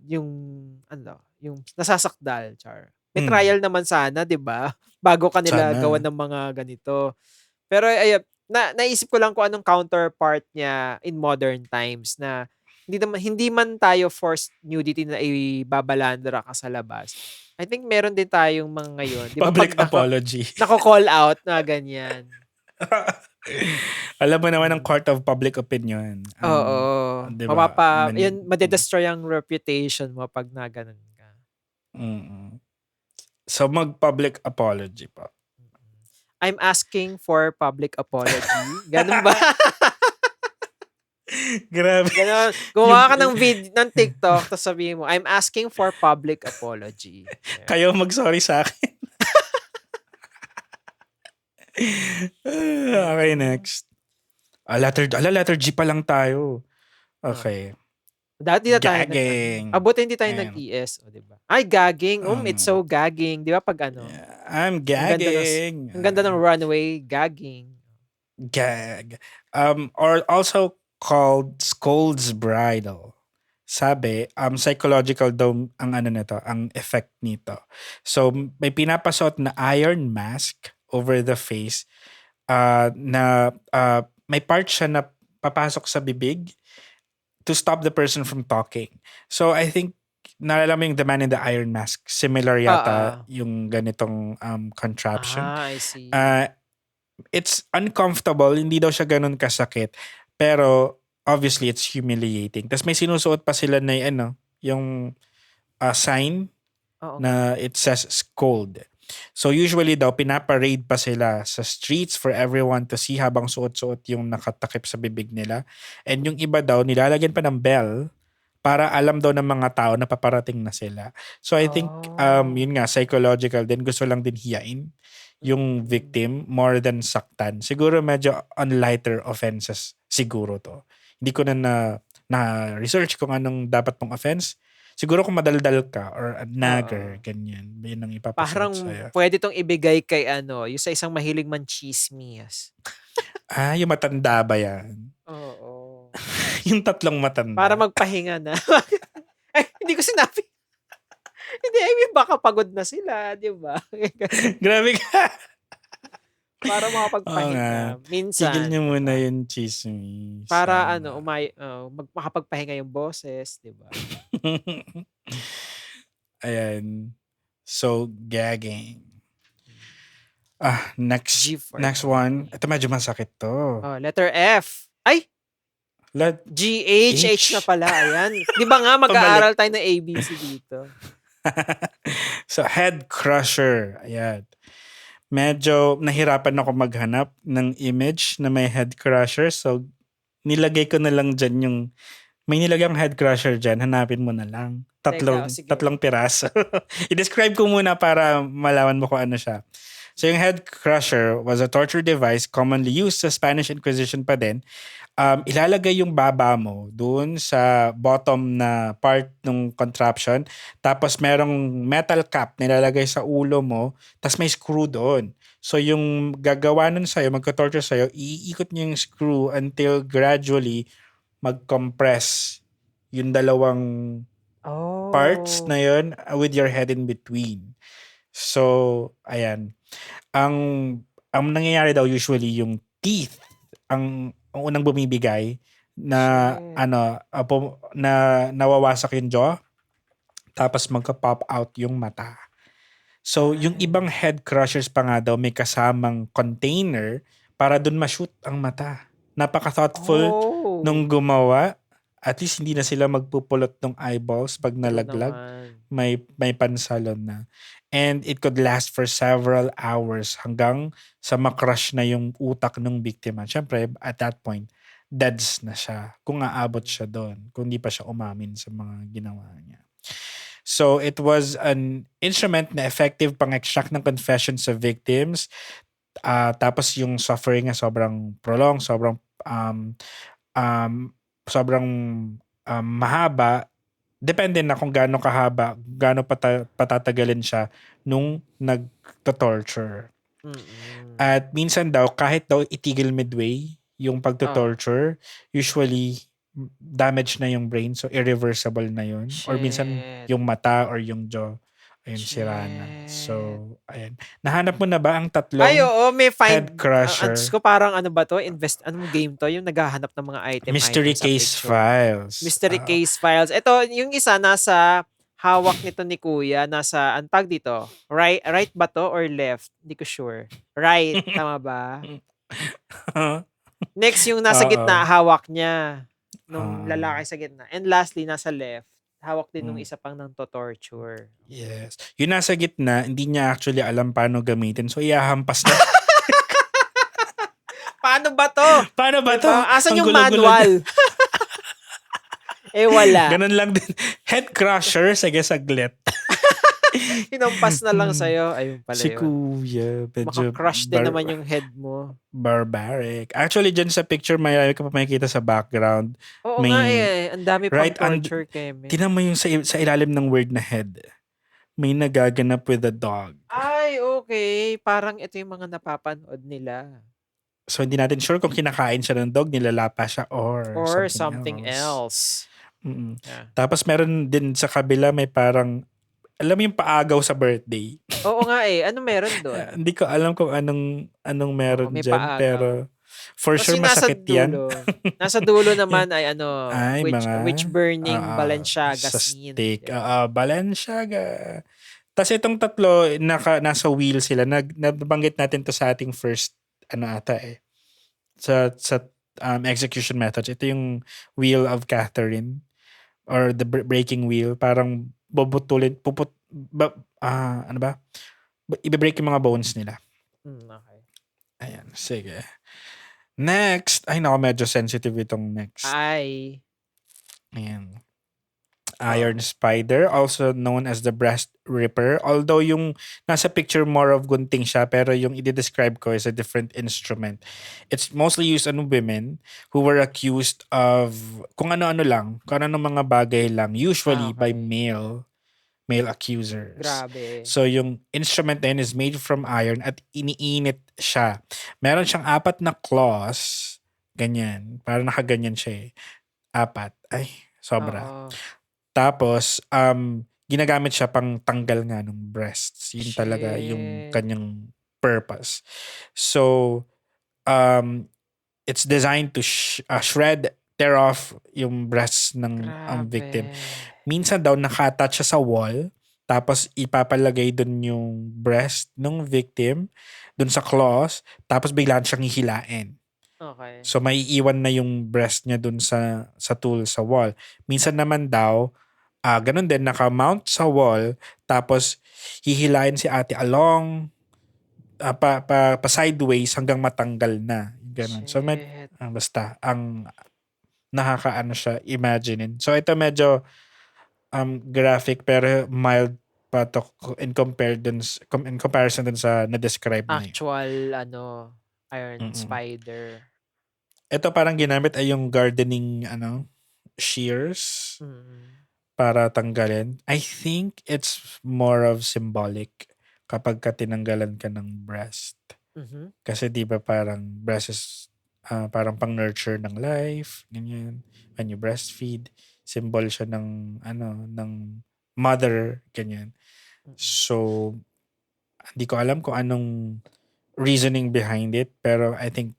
yung nasasakdal, char. May trial naman sana, di ba? Bago kanila Sana. gawa ng mga ganito. Pero naisip ko lang kung anong counterpart niya in modern times na hindi man tayo forced nudity na ibabalandra ka sa labas. I think meron din tayong mga ngayon. Di ba, Public pag apology. nako-call out na ganyan. Alam mo naman ang court of public opinion. Oo. Diba? Madedestroy ang reputation mo pag naganon ka. So, mag-public apology pa. I'm asking for public apology. Ganun ba? Grabe. Ganon. Gumawa ka ng ng TikTok tapos sabihin mo, I'm asking for public apology. Kayo mag-sorry sa akin. Okay, next. Letter G pa lang tayo. Okay. Dati na tayo. Gagging. Buti hindi tayo Ayan. nag-ES. O, diba? Ay, gagging. It's so gagging. Di ba pag ano? I'm Ang ganda ng, gagging. ang ganda ng runway, gagging. Gag. Or also called Scold's Bridle. Sabi, psychological daw ang ano nito, ang effect nito. So, may pinapasot na iron mask over the face na may part siya na papasok sa bibig to stop the person from talking. So, I think naalala mo yung The Man in the Iron Mask. Similar yata yung ganitong contraption. I see. It's uncomfortable. Hindi daw siya ganun kasakit. Pero, obviously, it's humiliating. Tapos may sinusuot pa sila na yung sign Oo. na it says scold. So, usually daw, pinaparade pa sila sa streets for everyone to see habang suot-suot yung nakatakip sa bibig nila. And yung iba daw, nilalagyan pa ng bell para alam daw ng mga tao na paparating na sila. So, I think, yun nga, psychological din. Gusto lang din hiyain yung victim more than saktan. Siguro medyo on lighter offenses siguro to. Hindi ko na research kung anong dapat pong offense. Siguro kung madaldal ka or a nagger, ganyan. Yun ang ipapasuot Parang sa'yo. pwede tong ibigay kay yung sa isang mahilig man chismis. Yung matanda ba yan? Oo. Yung tatlong matanda. Para magpahinga na. Ay, hindi ko sinabi. Hindi, I mean, baka pagod na sila, di ba? Grabe ka. Para makapagpahinga. Minsan. Tigil niyo muna yung chismis. Para makapagpahinga yung boses, di ba? Ayan. So, gagging. Next G for one. Ito medyo masakit to. Letter F. Ay! GH na pala. Ayan. Di ba nga mag-aaral tayo ng ABC dito? So, head crusher. Ayan. Medyo nahirapan ako maghanap ng image na may head crusher. So, nilagay ko na lang dyan yung may nilagang head crusher dyan. Hanapin mo na lang. Tatlong piraso. I-describe ko muna para malaman mo kung ano siya. So, yung head crusher was a torture device commonly used sa Spanish Inquisition pa din. Ilalagay yung baba mo doon sa bottom na part ng contraption. Tapos merong metal cap na ilalagay sa ulo mo. Tapos may screw doon. So yung gagawa nun sa'yo, magka-torture sa'yo, iikot niya yung screw until gradually mag-compress yung dalawang parts na yun with your head in between. So, ayan. Ang nangyayari daw usually yung teeth ang unang bumibigay na na nawawasak yung jaw tapos magka-pop out yung mata. So, yung ibang head crushers pa nga daw may kasamang container para dun ma-shoot ang mata. Napaka-thoughtful nung gumawa. At least hindi na sila magpupulot ng eyeballs pag nalaglag. May pansalon na. And it could last for several hours hanggang sa makrush na yung utak ng biktima. Siyempre, at that point, deads na siya. Kung aabot siya doon. Kung hindi pa siya umamin sa mga ginawa niya. So, it was an instrument na effective pang-extract ng confessions of victims. Tapos yung suffering na sobrang prolonged, sobrang mahaba. Depende na kung gaano kahaba, gaano patatagalin siya nung nagto-torture. At minsan daw, kahit daw itigil midway yung pagto-torture, usually damage na yung brain, so irreversible na yun. Or minsan yung mata or yung jaw, ayun, sira na. So, ayan. Nahanap mo na ba ang tatlong may head crusher? Ko parang ano ba to? Anong game to? Yung naghahanap ng mga Mystery Case Files. Mystery Case Files. Ito, yung isa nasa hawak nito ni Kuya. Nasa, antag dito? Right ba to or left? Hindi ko sure. Right. Tama ba? Next, yung nasa gitna, hawak niya. Nung lalaki sa gitna. And lastly, nasa left. Hawak din nung isa pang nang torture. Yes. Yung nasa gitna, hindi niya actually alam paano gamitin. So, iyahampas na. Paano ba to? Paano ba to? Asan yung manual? Wala. Ganun lang din. Head crusher, sige saglit. Hinampas na lang sa'yo. Ayun pala Si yun. Kuya, medyo Maka-crush din naman yung head mo. Barbaric. Actually, dyan sa picture, may ka pa makikita sa background. Oo may, nga Ang dami pang torture, Keme. Tinan mo yung sa ilalim ng word na head. May nagaganap with a dog. Ay, Ay, okay. Parang ito yung mga napapanood nila. So, hindi natin sure kung kinakain siya ng dog, nilalapa siya, or Or something something else. else. Mm. Yeah. Tapos meron din sa kabila may parang, alam mo yung paagaw sa birthday? Oo nga eh. Ano meron doon? Hindi ko alam kung anong Oo, meron may dyan, paagaw. pero for Tapos sure yung nasa masakit yan. dulo. Nasa dulo naman ay Ay, witch mga burning Balenciaga sa scene. steak. Di ba? Balenciaga. Tapos itong tatlo, nasa wheel sila. Nabanggit natin to sa ating first, ata eh. Sa execution methods. Ito yung wheel of Catherine or the breaking wheel. Parang bubutulin, ano ba? Ibe-break yung mga bones nila. Okay. Ayan, sige. Next. Ay, nako, medyo sensitive itong next. Ay. Ayan. Iron Spider, also known as the Breast Ripper. Although yung nasa picture more of gunting siya, pero yung i-describe ko is a different instrument. It's mostly used on women who were accused of kung ano-ano lang, kung ano mga bagay lang, usually by Okay. male accusers. Grabe. So yung instrument na yun is made from iron at iniinit siya. Meron siyang 4 na claws, ganyan. Parang nakaganyan siya eh. 4. Ay, sobra. Oo. Tapos, ginagamit siya pang tanggal nga ng breasts. Yun talaga yung Shit. kanyang purpose. So, it's designed to shred, tear off yung breasts ng victim. Grabe. Minsan daw naka-attach siya sa wall, tapos ipapalagay dun yung breast ng victim, dun sa claws, tapos biglaan siyang hihilain. Okay. So may iwan na yung breast niya dun sa tool sa wall. Minsan naman daw, ganun din, naka-mount sa wall, tapos hihilain si ate along, pa sideways hanggang matanggal na. Ganun. So Shit. basta, ang nakakaano siya, imaginein. So ito medyo graphic pero mild pa to in comparison dun sa na-describe na yun. Actual, Iron Mm-mm. Spider. Ito parang ginamit ay yung gardening, shears Mm. para tanggalin. I think it's more of symbolic kapag ka tinanggalan ka ng breast. Mhm. Kasi di ba parang breast is parang pang nurture ng life, ganyan. When you breastfeed, symbol siya ng ng mother, ganyan. So hindi ko alam kung anong reasoning behind it, pero I think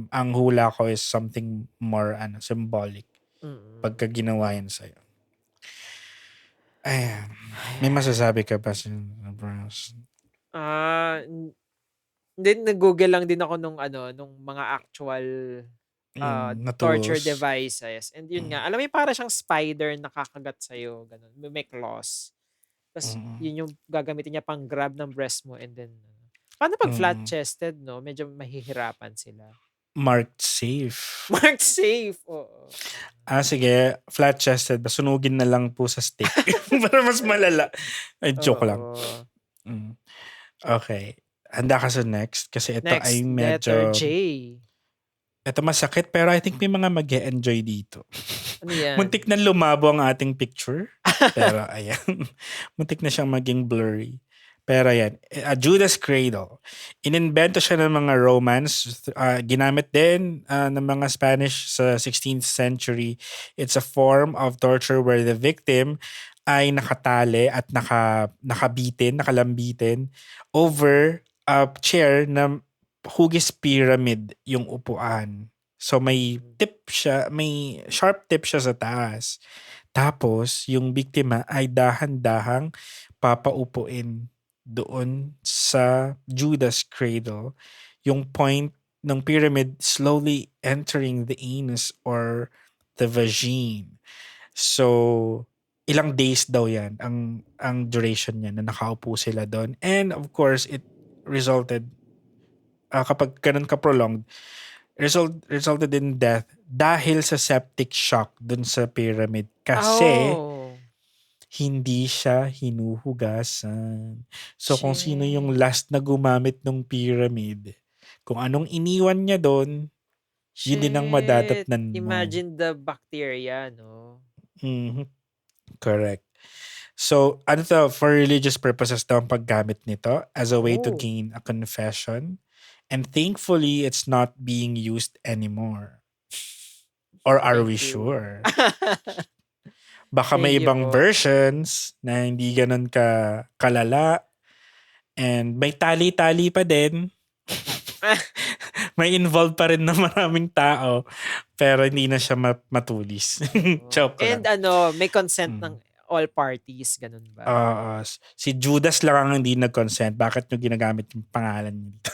ang hula ko is something more symbolic pagka ginawa yan sa'yo. Ayan. May masasabi ka ba sa Bros? Hindi, nag-Google lang din ako nung mga actual Na torture tools. devices. And yun nga, alam mo yung para siyang spider na kakagat sa'yo, ganun. May claws. Tapos yun yung gagamitin niya pang grab ng breast mo and then paano pag flat-chested, no? Medyo mahihirapan sila. Marked safe. Marked safe, oo. Sige, flat-chested. Sunugin na lang po sa stick. Para mas malala. Ay, joke lang. Okay. Handa ka sa next? Kasi ito Next, ay letter medyo... J. Ito masakit pero I think may mga mag-e-enjoy dito. Ano yan? Muntik na lumabo ang ating picture. Pero ayan. Muntik na siyang maging blurry. Pero ayan. A Judas Cradle. Inimbento siya ng mga Romans. Ginamit din ng mga Spanish sa 16th century. It's a form of torture where the victim ay nakatali at nakalambitin over a chair na hugis pyramid yung upuan. So may sharp tip siya sa taas. Tapos yung biktima ay dahan-dahang papaupuin doon sa Judas Cradle. Yung point ng pyramid slowly entering the anus or the vagine. So ilang days daw yan ang duration niya na nakaupo sila doon. And of course, it resulted kapag ganun ka-prolonged, resulted in death dahil sa septic shock dun sa pyramid. Kasi hindi siya hinuhugasan. So kung sino yung last na gumamit ng pyramid, kung anong iniwan niya doon, yun din ang madadatnan mo. Imagine the bacteria, no? Correct. So, ano to, for religious purposes daw ang paggamit nito as a way to Oh, gain a confession. And thankfully, it's not being used anymore. Or are thank we you. sure? Baka Thank may you ibang po. versions na hindi ganun kalala. And may tali-tali pa din. May involved pa rin na maraming tao. Pero hindi na siya matulis. Joke And lang. may consent ng Mm. all parties, ganun ba? Si Judas lang ang hindi nag-consent. Bakit nyo ginagamit yung pangalan niyo dito?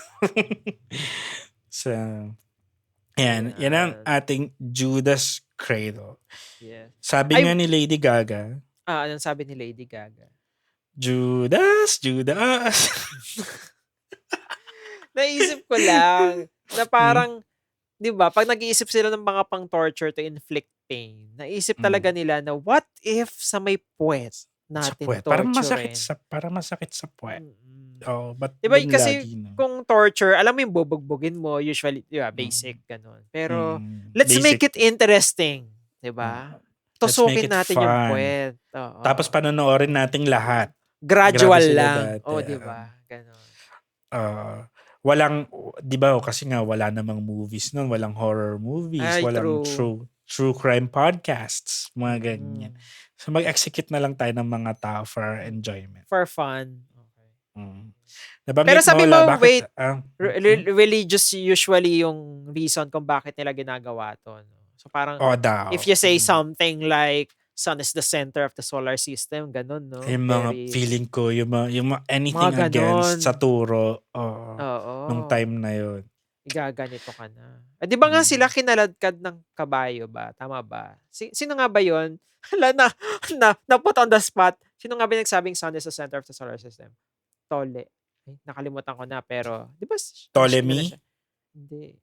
So, yan. Yan ang Ayan. ating Judas Cradle. Yeah. Sabi Ay, nga ni Lady Gaga, anong sabi ni Lady Gaga? Judas, Judas. Naisip ko lang na Mm. parang, di ba, pag nag-iisip sila ng mga pang-torture to inflict pain, naisip talaga nila na what if sa may puwet Sa natin puwet. torturein? Para masakit sa puwet. Mm. Oh, but Di ba dun kasi lagi, no? kung torture, alam mo yung bubugbugin mo, usually, di ba, Mm. basic, ganun. Pero, Mm. let's make Basic. it interesting. Di ba? Let's make Tusukin it natin yung fun. puwet. Oo. Tapos panonoorin nating lahat. Gradual Grabe sila lang. dati. Oh, di ba? Ganun. Walang, di ba, kasi nga wala namang movies nun, walang horror movies, Ay, walang true. true crime podcasts, mga ganyan. Mm. So mag-execute na lang tayo ng mga tao for our enjoyment. For fun. Okay. Nabanggit Pero sabi mo, wait, bakit? religious usually yung reason kung bakit nila ginagawa to. No? So parang, Daw. if you say something like, sun is the center of the solar system, ganun, no? Yung mga feeling ko, yung mga anything Mga against ganon. sa turo, Oo. nung time na yun. Igaganito ka na. Di ba nga sila kinaladkad ng kabayo ba? Tama ba? Sino nga ba yun? Hala na put on the spot. Sino nga ba nagsabing sun is the center of the solar system? Tole. Ay, nakalimutan ko na pero, di ba? Ptolemy? Hindi.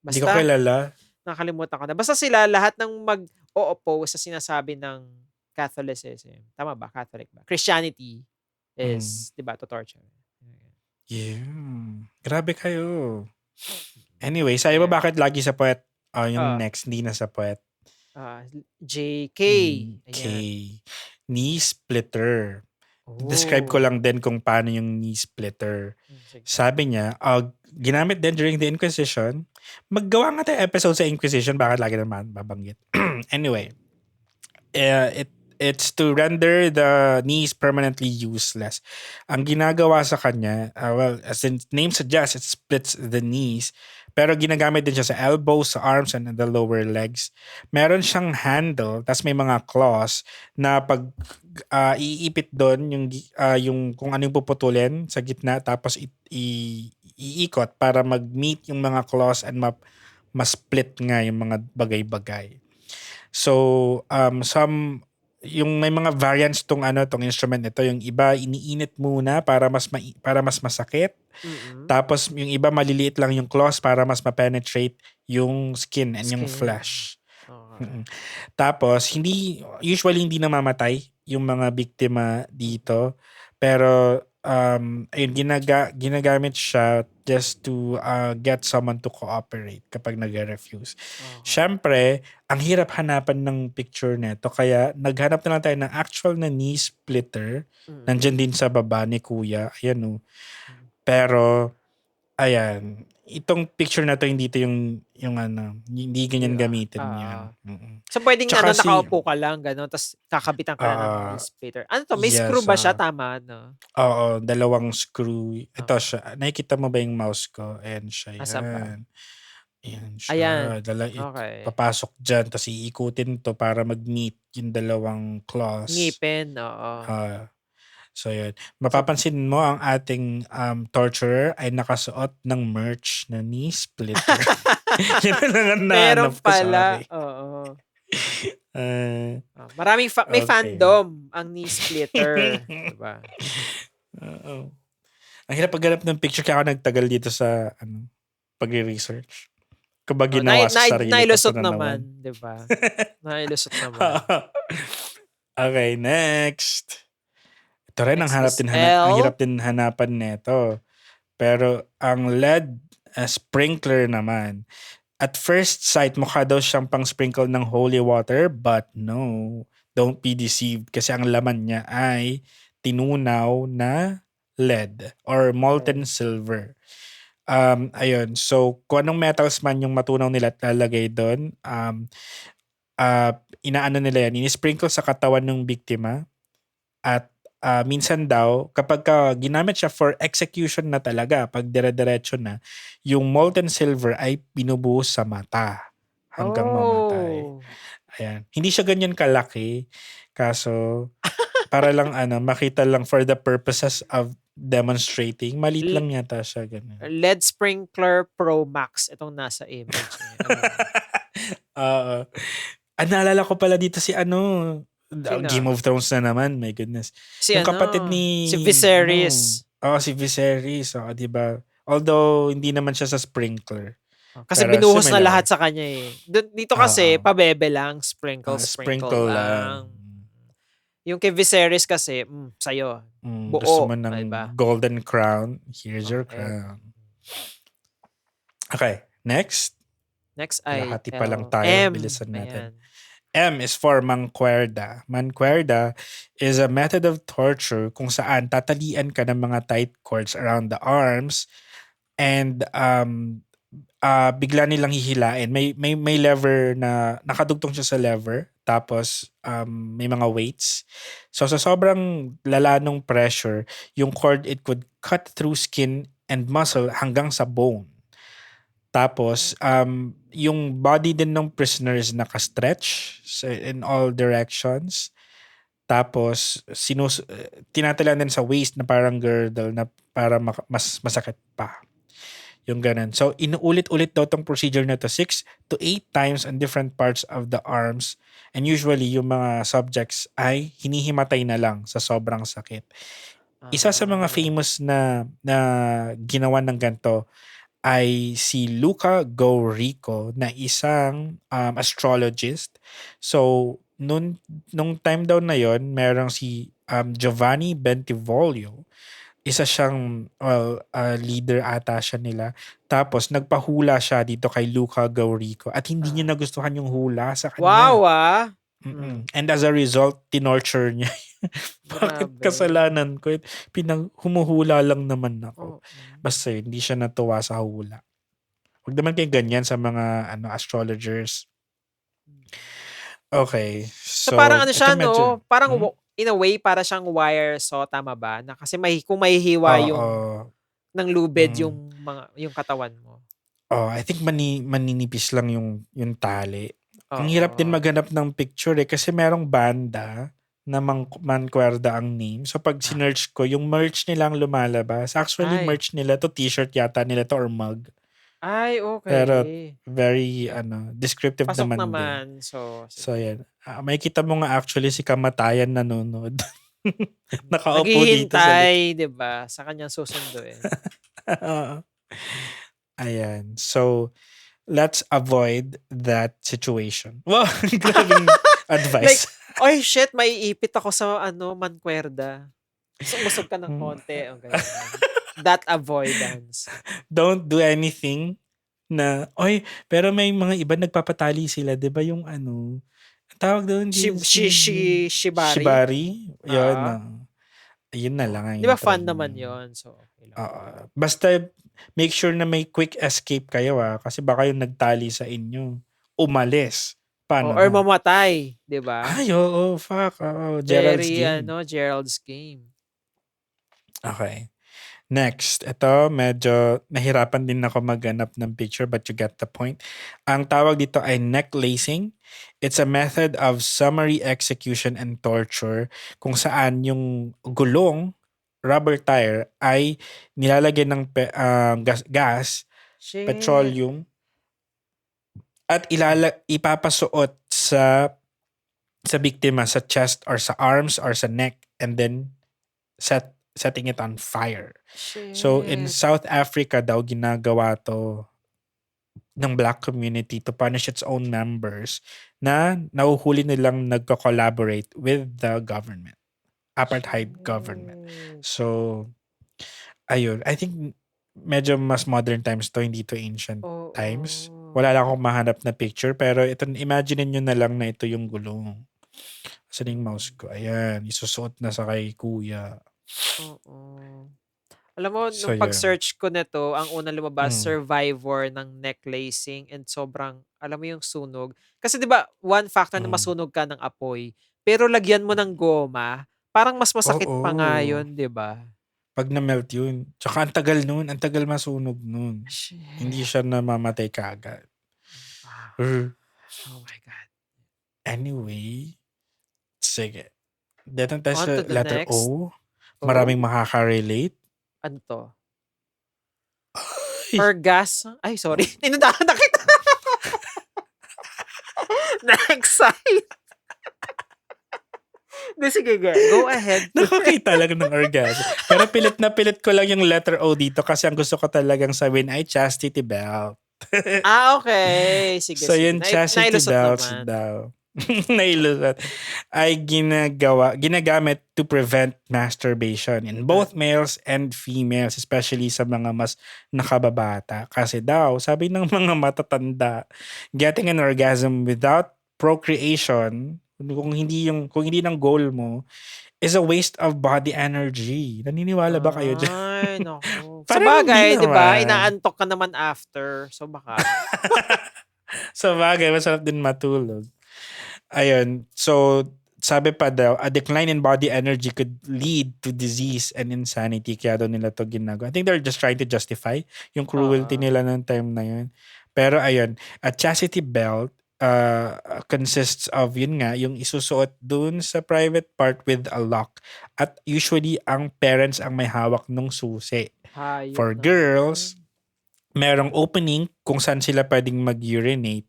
Hindi ko kilala. Nakalimutan ko na. Basta sila, lahat ng mag-o-oppose sa sinasabi ng Catholicism. Tama ba? Catholic ba? Christianity is, di ba, to torture. Yeah. Grabe kayo. Anyway, sabi mo bakit lagi sa puwet? Yung next, hindi na sa puwet. JK. K. Knee splitter. Describe ko lang din kung paano yung knee splitter. Sabi niya, ginamit din during the Inquisition. Maggawa nga tayo episode sa Inquisition, bakit lagi naman babanggit. Anyway, it's to render the knees permanently useless. Ang ginagawa sa kanya, as the name suggests, it splits the knees. Pero ginagamit din siya sa elbows, sa arms, and the lower legs. Meron siyang handle, tas may mga claws na pag iipit doon yung kung ano yung puputulin sa gitna, tapos iikot para mag-meet yung mga claws and ma-split nga yung mga bagay-bagay. So, yung may mga variants tong instrument nito, yung iba iniinit muna para mas masakit. Tapos yung iba maliliit lang yung claws para mas ma-penetrate yung skin and yung flesh. Okay. Tapos usually hindi namamatay yung mga biktima dito, pero ayun, ginagamit siya just to get someone to cooperate kapag nag-refuse. Syempre, ang hirap hanapan ng picture nito, kaya naghanap na lang tayo ng actual na knee splitter. Nandyan din sa baba ni Kuya. Ayan, pero ayan, itong picture na to, hindi to yung hindi ganyan gamitin yan. So pwedeng Tsaka nakaupo ka lang gano'n, tapos kakabitan ka na ng knee splitter. Ano to? May screw ba siya? Tama, no? Oo, 2 screw. Ito siya. Nakikita mo ba yung mouse ko? Ayan siya. Asan ba? Ayan siya. Ayan. Okay. Papasok dyan, tapos iikutin to para mag-meet yung 2 claws. Ngipin, oo. So yun. Mapapansin mo ang ating torturer ay nakasuot ng merch na knee splitter. Yun lang ang Meron nahanap ko, pala. sorry. Oo. Maraming may fandom ang knee splitter. Diba? Oo. Ang hirap paghanap ng picture, kaya ako nagtagal dito sa pagre-research. Kapag ginawa sa sarili ko. Nailusot naman. Diba? Nailusot naman. Okay, next. Ito rin, ang hirap din hanapan nito. Pero ang LED sprinkler naman. At first sight, mukha daw siyang pang-sprinkle ng holy water, but no. don't be deceived kasi ang laman niya ay tinunaw na lead or molten silver. Ayun. So, kung anong metals man yung matunaw nila at lalagay doon, inaano nila yan, ini-sprinkle sa katawan ng biktima at minsan daw, kapag ginamit siya for execution na talaga, pag dire-diretso na, yung molten silver ay binubuhos sa mata hanggang mamatay. Oh. Ayan. Hindi siya ganyan kalaki, kaso para lang makita lang for the purposes of demonstrating. Maliit lang yata siya ganun. LED Sprinkler Pro Max itong nasa image. Oo. Naalala ko pala dito si Sino? Game of Thrones na naman, my goodness. Si Yung kapatid si Viserys. Si Viserys. Di ba? Although, hindi naman siya sa sprinkler. Kasi Pero binuhos na similar. lahat sa kanya eh. Dito kasi, pabebe lang, sprinkle lang. Yung kay Viserys kasi, sa'yo. Buo. Gusto mo ng diba? golden crown? Here's your crown. Okay, next. Next ay Lahati pa lang tayo. Bilisan natin. M is for mancuerda. Mancuerda is a method of torture kung saan tatalian ka ng mga tight cords around the arms and bigla nilang hihilain. May lever na nakadugtong siya sa lever tapos may mga weights. So sa sobrang lala nung pressure, yung cord it could cut through skin and muscle hanggang sa bone. Tapos, yung body din ng prisoner is naka-stretch in all directions. Tapos, tinatalan din sa waist na parang girdle na para mas masakit pa. Yung ganun. So, inuulit-ulit daw tong procedure na to 6 to 8 times on different parts of the arms. And usually, yung mga subjects ay hinihimatay na lang sa sobrang sakit. Isa sa mga famous na ginawa ng ganito ay si Luca Guerrico na isang astrologist. So, nung time daw na yon, merong si Giovanni Bentivoglio. Isa siyang leader ata siya nila. Tapos, nagpahula siya dito kay Luca Guerrico at hindi niya nagustuhan yung hula sa kanya. Wow, And as a result, tinorture niya. Bakit kasalanan ko? Humuhula lang naman ako. Basta hindi siya natuwa sa hula. Huwag naman kayo ganyan sa mga astrologers. Okay. So parang siya, no? Parang in a way, para siyang wire saw, tama ba? Na kasi kung mahihiwa yung ng lubid yung katawan mo. I think maninipis lang yung tali. Ang hirap din maghanap ng picture kasi merong banda na mancuerda ang name. So pag sinearch ko, yung merch nila ang lumalabas. Actually, merch nila to, t-shirt yata nila to or mug. Ay, okay. Pero very descriptive pasok naman. Din. So yan. May kita mo nga actually si Kamatayan nanonood. Nakaupo dito naghihintay, 'di ba? Sa kanyang susunduin. Ayan. So let's avoid that situation. Wow, grabing advice. Oy, shit, maiipit ako sa mancuerda. Sumusog ka ng konti. Okay. That avoidance. Don't do anything na, pero may mga iba nagpapatali sila, 'di ba yung tawag doon? Shibari. Shibari? Yun. Yun na lang. Di ba fun naman yun? So, basta make sure na may quick escape kayo kasi baka yung nagtali sa inyo umalis. Paano? Or mamatay, di ba? Ay, fuck. Gerald's game. Gerald's game. Okay. Next, ito medyo nahirapan din ako maghanap ng picture but you get the point. Ang tawag dito ay neck lacing. It's a method of summary execution and torture kung saan yung gulong, rubber tire, ay nilalagyan ng gas, petroleum, at ipapasuot sa biktima sa chest or sa arms or sa neck and then setting it on fire. Shit. So in South Africa daw ginagawa to ng black community to punish its own members na nahuhuli nilang nagko-collaborate with the government. Apartheid government. So ayun, I think medyo mas modern times to, hindi to ancient times. Wala lang akong mahanap na picture pero ito, imagine niyo na lang na ito yung gulong. Saan yung mouse ko? Ayan, isusuot na sa kay kuya. Oo. Alam mo, So, nung yun. pag-search ko nito, ang unang lumabas, Mm. survivor ng neck lacing and sobrang, alam mo yung sunog. Kasi di ba, one factor na Mm. masunog ka ng apoy, pero lagyan mo ng goma, parang mas masakit pa nga Oo. yun, di ba? Pag na-melt yun. Tsaka ang tagal nun. Ang tagal masunog nun. Shit. Hindi siya namamatay kaagad. Wow. Oh my God. Anyway, sige. Dito tayo On sa to the letter next. O. Maraming Oh, makaka-relate. ano to? Ay! Orgasm? Ay, sorry. Tinundahan na kita. Na-excite. Di, sige, go ahead. Nakakita lang ng orgasm. Pero pilit ko lang yung letter O dito kasi ang gusto ko talagang sabihin ay chastity belt. Okay. Sige, So sige. yung chastity Nailusot belts naman. daw nailusot ay ginagamit to prevent masturbation in both males and females, especially sa mga mas nakababata. Kasi daw, sabi ng mga matatanda, getting an orgasm without procreation, kung hindi ng goal mo, is a waste of body energy. Naniniwala ba kayo dyan? Ay, naku. Sa Parang hindi bagay, di ba? naman. Inaantok ka naman after. So, baka. Sa bagay, masarap din matulog. Ayun. So, sabi pa daw, a decline in body energy could lead to disease and insanity. Kaya daw nila to ginagawa. I think they're just trying to justify yung cruelty nila ng time na yun. Pero ayun, a chastity belt consists of, yun nga, yung isusuot dun sa private part with a lock. At usually, ang parents ang may hawak ng susi. Hayop For naman. girls, merong opening kung saan sila pwedeng mag-urinate.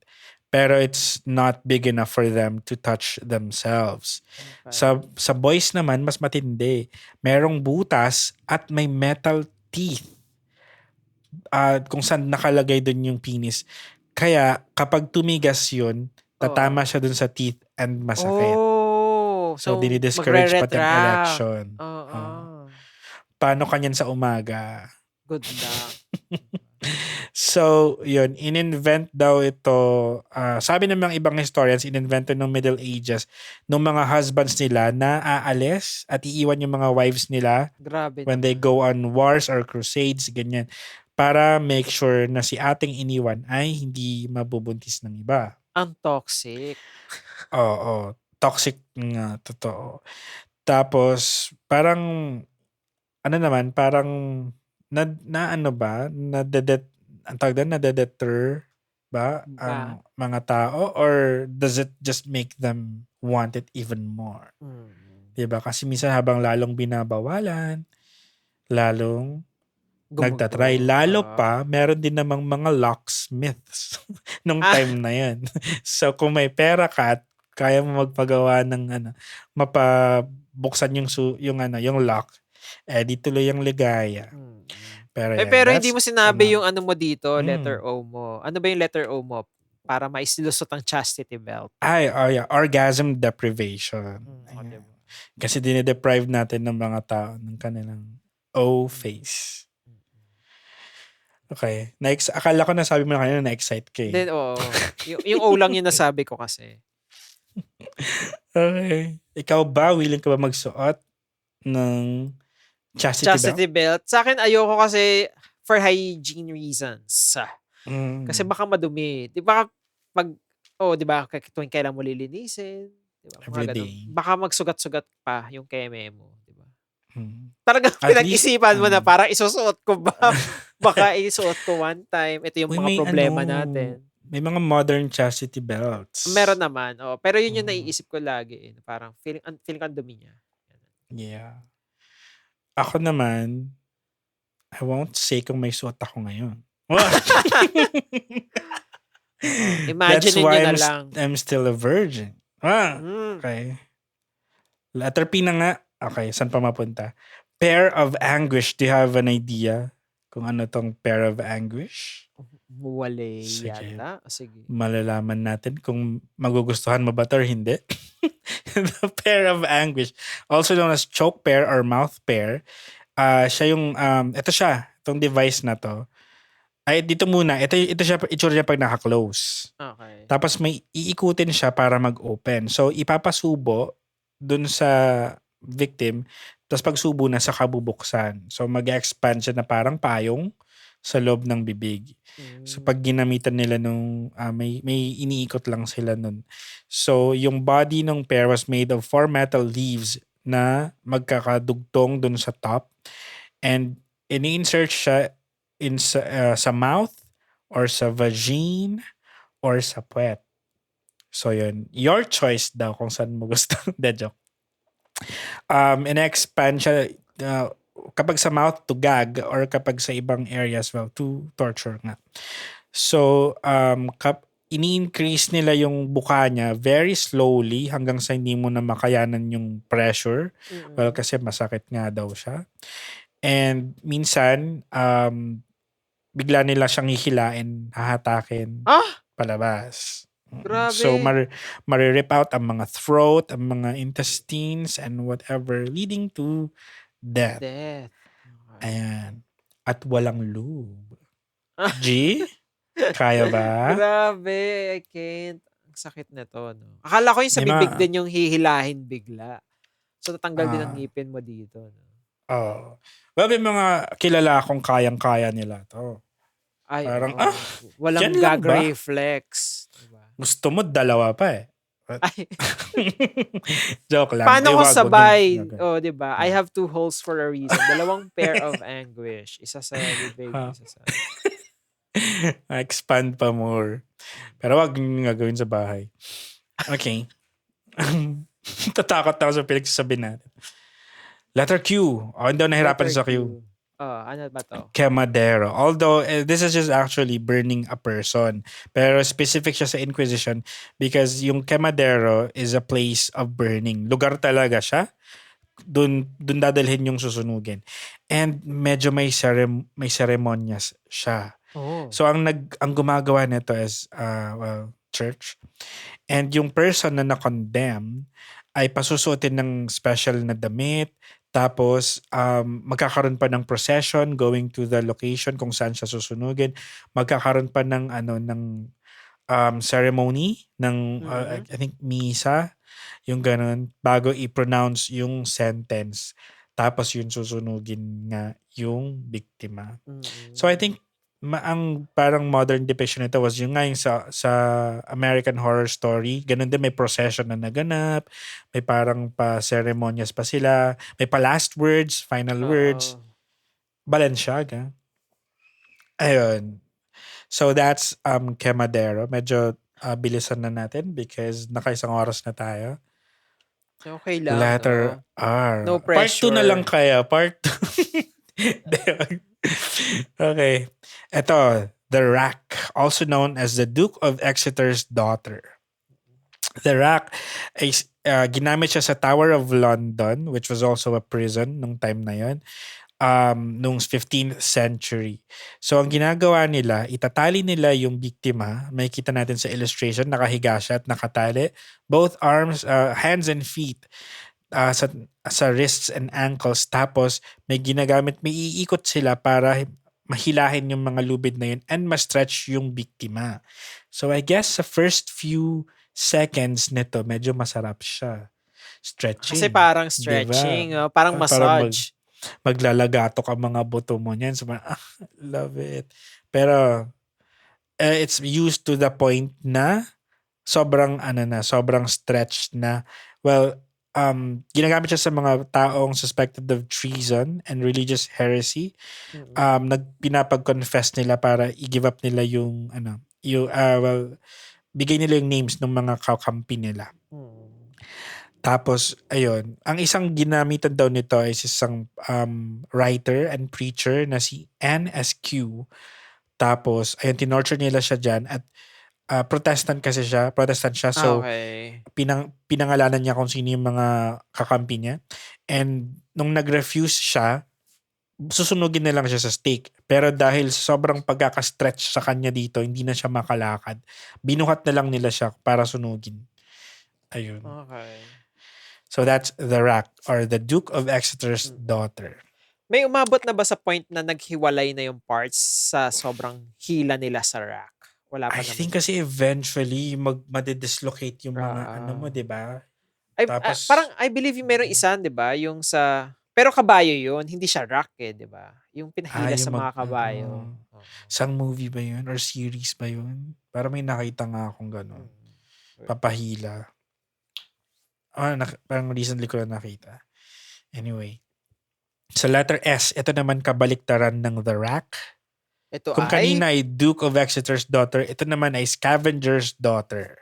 Pero it's not big enough for them to touch themselves. Okay. Sa boys naman, mas matindi. Merong butas at may metal teeth. Kung saan nakalagay dun yung penis. Kaya kapag tumigas yun, tatama siya dun sa teeth and masakit. Oh, So, so dinidiscourage pati ang magre-retract. erection. Oo. Paano kanyan sa umaga? Good luck. So, yun, in-invent daw ito, sabi ng mga ibang historians, in-invento ng Middle Ages, ng mga husbands nila na aalis at iiwan yung mga wives nila Grabe when they naman. go on wars or crusades, ganyan, para make sure na si ating iniwan ay hindi mabubuntis ng iba. Ang toxic. Oo, toxic nga, totoo. Tapos, parang, ano naman, parang, na ano ba, ang tawag doon, nade-deter ba ang mga tao or does it just make them want it even more? Diba? Kasi minsan habang lalong binabawalan, lalong nagtatry. Lalo pa, meron din namang mga locksmiths nung time na yun. So kung may pera ka at kaya mo magpagawa ng mapabuksan yung lock, di tuloy ang ligaya. Pero, pero hindi mo sinabi yung ano mo dito, letter O mo. Ano ba yung letter O mo? Para maisilusot ang chastity belt. Yeah. Orgasm deprivation. Okay. Kasi dinideprive natin ng mga tao ng kanilang O face. Okay. Next, akala ko nasabi mo na kanina na-excite ka eh. Then, yung O lang yung nasabi ko kasi. Okay. Ikaw ba, willing ka ba magsuot ng chastity belt? Sa akin, ayoko kasi for hygiene reasons. Kasi baka madumi. Di ba di ba, tuwing kailan mo lilinisin. Di ba? Every day. Baka magsugat-sugat pa yung keme mo. Di ba? Talagang At pinag-isipan least, mo na parang isusuot ko ba? Baka isuot ko one time. Ito yung mga problema natin. May mga modern chastity belts. Meron naman. Pero yun yung naiisip ko lagi. Parang feeling ang dumi niya. Yeah. Ako naman, I won't say kung may suot ako ngayon. Imagine nyo na lang. I'm still a virgin. Okay. Letter P na nga. Okay, saan pa mapunta? Pair of anguish. Do you have an idea kung ano tong pair of anguish? Wale yata. Sige. Malalaman natin kung magugustuhan mo ba ito or hindi. The pair of anguish, also known as choke pair or mouth pair. Siya yung, itong device na to. Ay, dito muna, ito siya, itsura niya pag naka-close. Okay. Tapos may iikutin siya para mag-open. So, ipapasubo dun sa victim, tapos pagsubo na sa kabubuksan. So mag-expand siya na parang payong sa loob ng bibig. So pag ginamitan nila nung may iniikot lang sila nun. So yung body ng pair was made of 4 metal leaves na magkakadugtong dun sa top, and ini-insert siya sa mouth or sa vagine or sa puwet. So yun, your choice daw kung saan mo gusto. De joke. In-expand siya kapag sa mouth to gag or kapag sa ibang areas, well, to torture nga. So ini-increase nila yung buka niya very slowly hanggang sa hindi mo na makayanan yung pressure. Well, kasi masakit nga daw siya. And minsan, bigla nila siyang hihilain, hahatakin, palabas. So, Grabe. maririp out ang mga throat, ang mga intestines, and whatever, leading to death. Death. Ayan. At walang lube. G? Kaya ba? Grabe, I can't. Ang sakit nito, no? Akala ko yung sa Di bibig ba? din yung hihilahin bigla. So, natanggal din ang Ah. ngipin mo dito, no? Oh. Well, may mga kilala akong kayang-kaya nila to. Ay, Parang, oo. Walang yan lang gag ba? reflex. Diba? Gusto mo, dalawa pa eh. Ay, Joke lang. paano ko Wag sabay? yung- Oh, 'di ba? I have 2 holes for a reason. Dalawang pair of anguish. Isa sa bibig, Ah. isa sa... Expand pa more. Pero wag yung gagawin sa bahay. Okay. Tatakot ako sa pinagsasabi natin. Letter Q. O, hindi ako nahirapan Letter sa Q. Oh, ano ba to? Quemadero. Although, this is just actually burning a person. Pero specific siya sa Inquisition because yung quemadero is a place of burning. Lugar talaga siya. Dun dadalhin yung susunugin. And medyo may ceremonias siya. Oh. So ang gumagawa nito is church. And yung person na na-condemn ay pasusuotin ng special na damit. Tapos magkakaroon pa ng procession going to the location kung saan siya susunugin. Magkakaroon pa ng ceremony ng I think misa, yung ganun, bago i-pronounce yung sentence. Tapos yun susunugin nga yung biktima. So I think ang parang modern depiction nito was yung nga yung sa American Horror Story. Ganun din, may procession na naganap, may parang pa-ceremonias pa sila, may pa last words, final words. Balenciaga. Ayun. So that's Quemadero. Medyo bilisan na natin because nakaisang oras na tayo. Okay lang, Letter no? R. No Part 2 na pressure. lang kaya. Part 2. Okay. Ito, the Rack, also known as the Duke of Exeter's daughter. The Rack ay ginamit siya sa Tower of London, which was also a prison nung time na yon, nung 15th century. So ang ginagawa nila, itatali nila yung biktima. Makikita natin sa illustration, nakahiga siya at nakatali. Both arms, hands and feet sa wrists and ankles. Tapos may iikot sila para mahilahin yung mga lubid na yun and ma-stretch yung biktima. So I guess sa first few seconds nito, medyo masarap siya. Stretching. Kasi parang Diba? stretching, parang Parang massage. maglalagato ka mga buto mo niyan. So, love it. Pero it's used to the point na sobrang stretched na. Well, ginagamit siya sa mga taong suspected of treason and religious heresy. Pinapag-confess nila para i-give up nila yung bigay nila yung names ng mga kakampi nila. Tapos, ayun, ang isang ginamitan daw nito is isang writer and preacher na si N.S.Q. Tapos, ayun, tinorture nila siya dyan at Protestant siya. So, Okay. Pinangalanan niya kung sino yung mga kakampi niya. And nung nag-refuse siya, susunugin na lang siya sa stake. Pero dahil sobrang pagkaka-stretch sa kanya dito, hindi na siya makalakad. Binuhat na lang nila siya para sunugin. Ayun. Okay. So that's the Rack or the Duke of Exeter's daughter. May umabot na ba sa point na naghiwalay na yung parts sa sobrang hila nila sa rack? Wala pa I naman. think kasi eventually madidislocate yung mga mo, 'di ba? Tapos, parang I believe yung merong isa, 'di ba? Yung sa pero kabayo yun, hindi siya rock eh, 'di ba? Yung pinahila sa yung mga kabayo. Oo. isang movie ba yun? Or series ba yun? Para may nakita nga akong gano'n. Mm. Papahila. Parang recently ko lang nakita. Anyway. Sa letter S, ito naman kabaliktaran ng The Rack. Ito Kung kanina ay Duke of Exeter's daughter, ito naman ay Scavenger's daughter.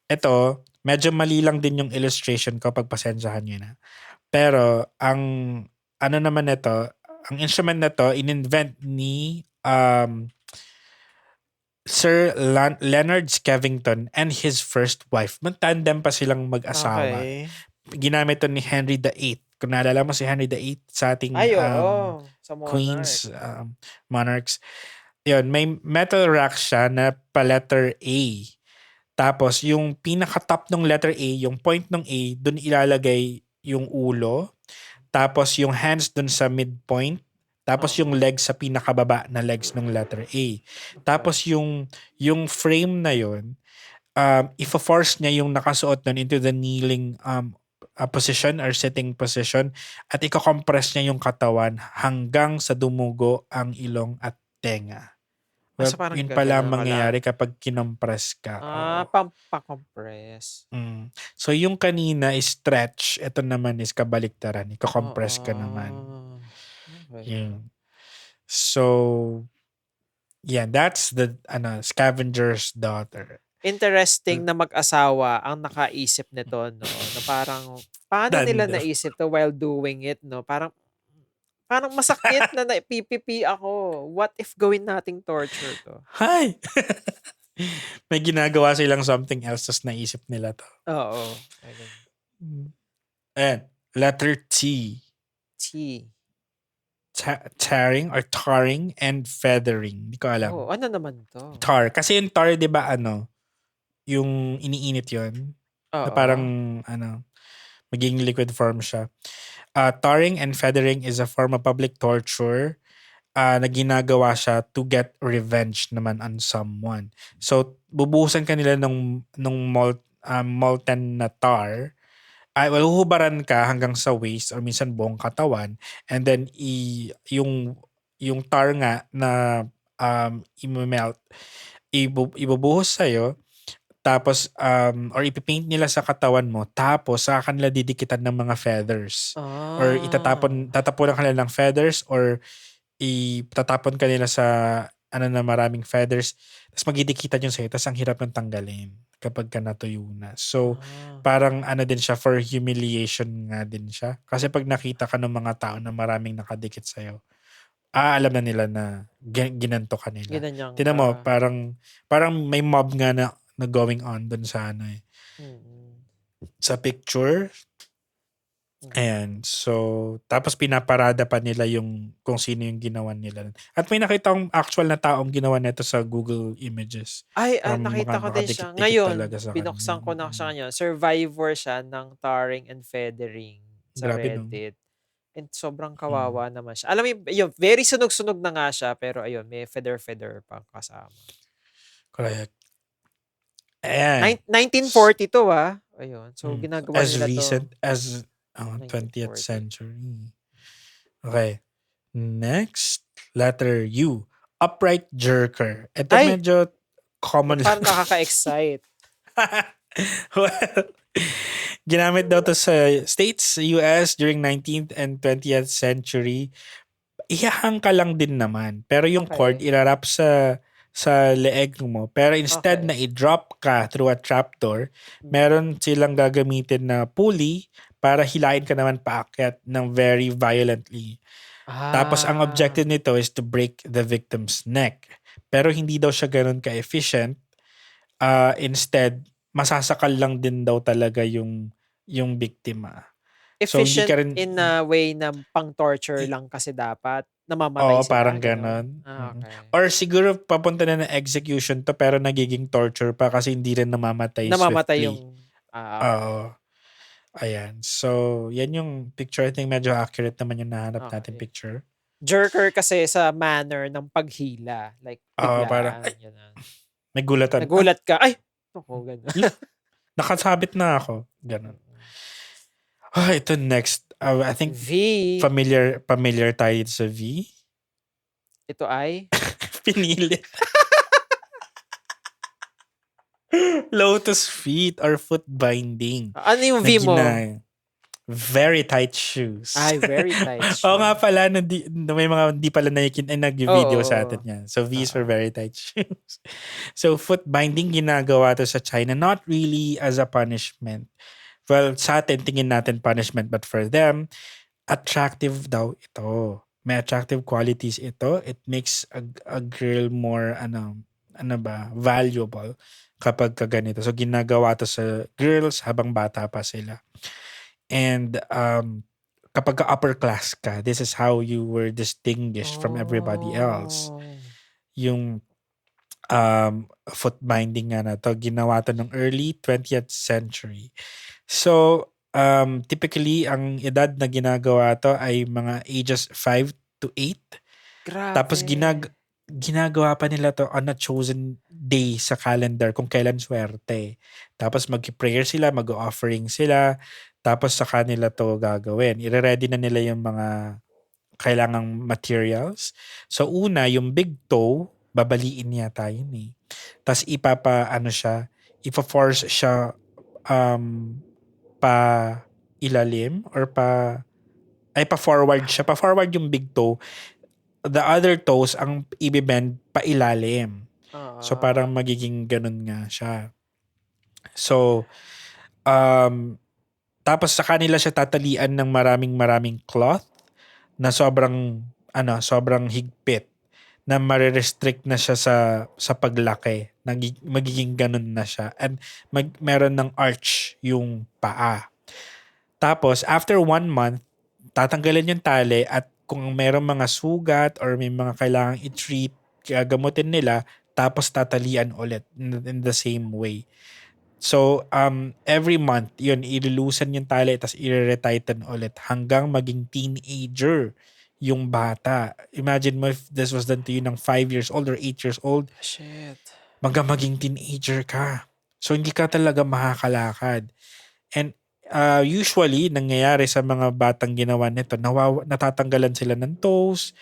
Ito, medyo mali lang din yung illustration ko, pagpasensyahan nyo na. Pero, ano naman ito, ang instrument na to, in-invent ni Sir Leonard Skevington and his first wife. Mag-tandem pa silang mag-asawa. Okay. Ginamit to ni Henry VIII. Kung naalala mo si Henry VIII sa ating Ay, oo. Sa Queens, Monarch. monarchs. Yun, may metal rack siya na pa-letter A. Tapos, yung pinaka-top ng letter A, yung point ng A, dun ilalagay yung ulo. Tapos, yung hands dun sa midpoint. Tapos, yung legs sa pinakababa na legs ng letter A. Tapos, yung frame na yun, if-force niya yung nakasuot nun into the kneeling position or sitting position at i-compress niya yung katawan hanggang sa dumugo ang ilong at tenga. Well, So parang yun pala gaganon ka lang. mangyayari kapag kinompress ka. Oo. Pampa-compress. So yung kanina is stretch, ito naman is kabaliktaran. Iko-compress ka naman. Okay. Yun. So, yeah, that's the Scavenger's daughter. Interesting na mag-asawa ang nakaisip nito, no? Na parang, paano nila Tandem. naisip to while doing it, no? Parang masakit na PPP ako. What if gawin nating torture to? Hi! May ginagawa silang something else tapos naisip nila to. Oo. And letter T. T. Tarring or tarring and feathering. Hindi ko alam. Oh, ano naman to? Tar. Kasi yung tar, di ba yung iniinit yun? Oo. Na parang, magiging liquid form siya. Tarring and feathering is a form of public torture na ginagawa siya to get revenge naman on someone. So, bubuhusan kanila ng molten na tar. Huhubaran ka hanggang sa waist or minsan buong katawan. And then, yung tar nga na i-melt, ibubuhos sa'yo. Tapos, or ipipaint nila sa katawan mo. Tapos, sa kanila didikitan ng mga feathers. Or tatapunan kanila ng feathers or itatapon kanila sa na maraming feathers. Tapos magidikitan yun sa'yo. Tapos ang hirap ng tanggalin kapag ka natuyo na. So, parang din siya, for humiliation nga din siya. Kasi pag nakita ka ng mga tao na maraming nakadikit sa'yo, alam na nila na ginanto ka nila. Ginanyan Tignan mo, ka. parang may mob nga na going on dun sa sa picture. Ayan. So, tapos pinaparada pa nila yung kung sino yung ginawa nila. At may nakita akong actual na taong ginawa nito sa Google Images. Ay, Parang nakita ko din siya. nakadikit-dikit Ngayon, talaga sa binuksan kanya. ko na siya ngayon. Survivor siya ng tarring and feathering sa Grabe, no? Reddit. And sobrang kawawa naman siya. Alam mo, yun, very sunog-sunog na nga siya, pero ayun, may feather pang kasama. Correct. Ayan. 1942 Ayun. So, ginagawa as nila recent to. as 20th 1940. century. Okay. Next, letter U. Upright jerker. Ito Ay! medyo common lang. Parang nakaka-excite. Well, ginamit daw to sa States, US during 19th and 20th century. Ihahang ka lang din naman. Pero yung cord, irarap sa leeg mo. Pero instead na i-drop ka through a trapdoor, meron silang gagamitin na pulley para hilain ka naman paakyat ng very violently. Tapos ang objective nito is to break the victim's neck. Pero hindi daw siya ganun ka-efficient. Instead, masasakal lang din daw talaga yung biktima. Efficient so, in a way na pang-torture lang kasi dapat. Namamatay sila. Parang ganon. Okay. Or siguro papunta na ng execution to pero nagiging torture pa kasi hindi rin namamatay swiftly. Yung... Okay. Ayan. So, yan yung picture. I think medyo accurate naman yung nahanap natin picture. Jerker kasi sa manner ng paghila. Like, biglaan. Parang, may gulatan. Nagulat ka. Ay! Ako, gano'n. Nakasabit na ako. Ganon. Ito next. I think V. familiar tayo sa V. Ito ay? Pinili. Lotus feet or foot binding. Ano yung Na V mo? very tight shoes. Ay, very tight Oo nga shoe. pala, na may mga di pala nag-video sa atin yan. So, V's for very tight shoes. So, foot binding ginagawa to sa China, not really as a punishment. Well, sa atin, tingin natin punishment, but for them, attractive daw ito. May attractive qualities ito. It makes a girl more, valuable kapag ganito. So, ginagawa to sa girls habang bata pa sila. And kapag upper class ka, this is how you were distinguished from everybody else. Oh. Yung foot binding nga na to, ginawa to ng early 20th century. So, typically, ang edad na ginagawa to ay mga ages 5 to 8. Grabe. Tapos ginagawa pa nila to on a chosen day sa calendar kung kailan swerte. Tapos mag-prayer sila, mag-offering sila, tapos sa kanila to gagawin. I-ready na nila yung mga kailangang materials. So una, yung big toe, babaliin niya tayo ni. Tapos ipa-force siya pa ilalim or pa-forward siya. Pa-forward yung big toe. The other toes ang ibibend pa ilalim. So parang magiging ganun nga siya. So tapos sa kanila siya tatalian ng maraming cloth na sobrang higpit na marirestrict na siya sa paglaki. Magiging ganun na siya. And meron ng arch yung paa. Tapos after 1 month, tatanggalin yung tali at kung merong mga sugat or may mga kailangang i-treat, gagamutin nila, tapos tatalian ulit in the same way. So, every month, yun, ilulusan yung tali, tapos i-retighten ulit hanggang maging teenager yung bata. Imagine mo if this was done to you ng 5 years old or 8 years old, Shit. maging teenager ka. So, hindi ka talaga makakalakad. And usually, nangyayari sa mga batang ginawa nito, natatanggalan sila ng toes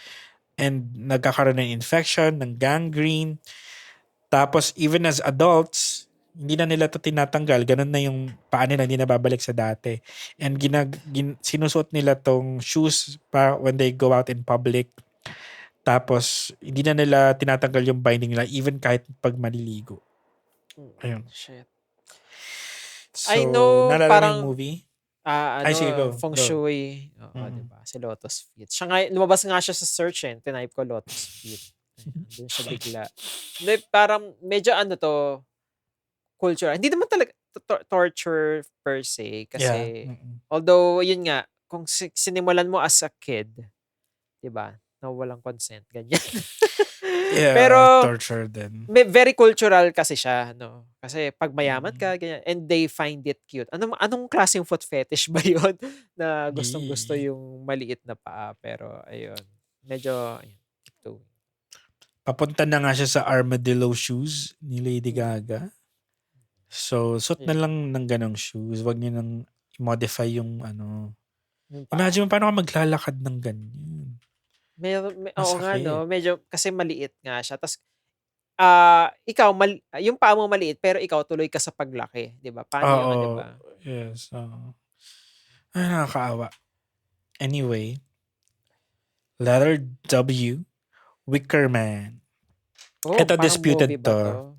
and nagkakaroon ng infection, ng gangrene. Tapos, even as adults, hindi na nila to tinatanggal. Ganun na yung paa nila, hindi na babalik sa dati. And sinusuot nila tong shoes when they go out in public. Tapos, hindi na nila tinatanggal yung binding nila even kahit pag maliligo. Ayun. Shit. So, I know, naalala mo parang, yung movie? Sige, go. Feng Go. Shui. Oo, diba? Si Lotus Feet. Siya nga, lumabas nga siya sa search Tinype ko Lotus Feet. Doon siya bigla. Hindi, parang medyo culture. Hindi naman talaga torture per se. Kasi, although, yun nga, kung sinimulan mo as a kid, diba, na walang consent, ganyan. Yeah, Pero, torture din. very cultural kasi siya, no? Kasi pag mayaman ka, ganyan, and they find it cute. Anong klaseng foot fetish ba yun? Na gustong-gusto yung maliit na paa. Pero, ayun. Medyo, ito. Papunta na nga siya sa armadillo shoes ni Lady Gaga. So, suot na lang ng ganong shoes. Wag niyo nang modify yung Imagine mo paano ka maglalakad ng ganyan. Oo nga, no? Medyo, kasi maliit nga siya. Tapos, ikaw, yung paa mo maliit, pero ikaw tuloy ka sa paglaki. Diba? Paano yun, diba? Yes. Ay, nakakaawa. Anyway, letter W, Wicker Man. Ito disputed to.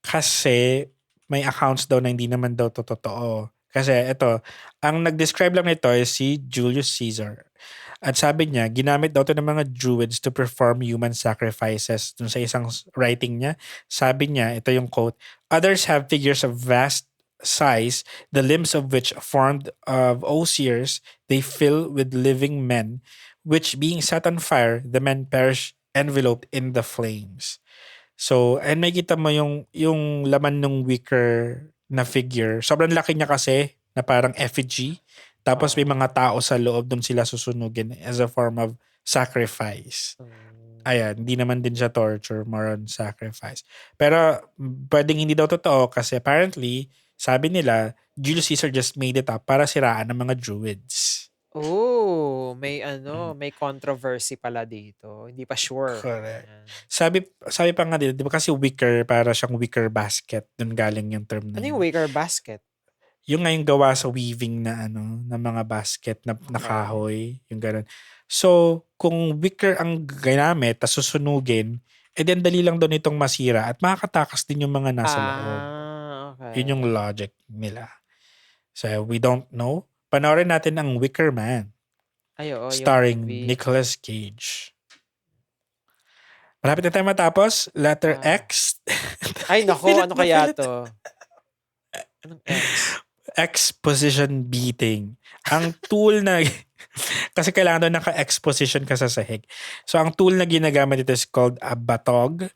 Kasi may accounts daw na hindi naman daw to totoo. Kasi ito, ang nag-describe lang nito is si Julius Caesar. At sabi niya, ginamit daw to ng mga Druids to perform human sacrifices. Dun sa isang writing niya, sabi niya, ito yung quote, "Others have figures of vast size, the limbs of which formed of osiers, they fill with living men, which being set on fire, the men perish enveloped in the flames." So, and makita mo yung laman ng wicker na figure. Sobrang laki niya kasi na parang effigy. Tapos may mga tao sa loob, doon sila susunugin as a form of sacrifice. Ayan, hindi naman din siya torture, more on sacrifice. Pero pwedeng hindi daw totoo kasi apparently sabi nila, Julius Caesar just made it up para siraan ng mga Druids. Oh, may Mm. may controversy pala dito. Hindi pa sure. Correct. Ayan. Sabi pa nga dito, di ba kasi wicker, para siyang wicker basket. Doon galing yung term na Ano yung yun. wicker basket? Yung nga yung gawa sa weaving na na mga basket na Okay. kahoy, yung ganun. So, kung wicker ang ginamit, tas susunugin, then dali lang doon itong masira at makakatakas din yung mga nasa loob. Okay. Yun yung logic nila. So, we don't know. Panoorin natin ang Wicker Man, Ay, oo, yung starring movie. Nicolas Cage. Malapit na tayo matapos. Letter X. Ay, nako, Pilit ano na kaya pilit. to? Anong X? Exposition beating. Ang tool na kasi kailangan doon naka-exposition ka sa sahig. So, ang tool na ginagamit ito is called a batog.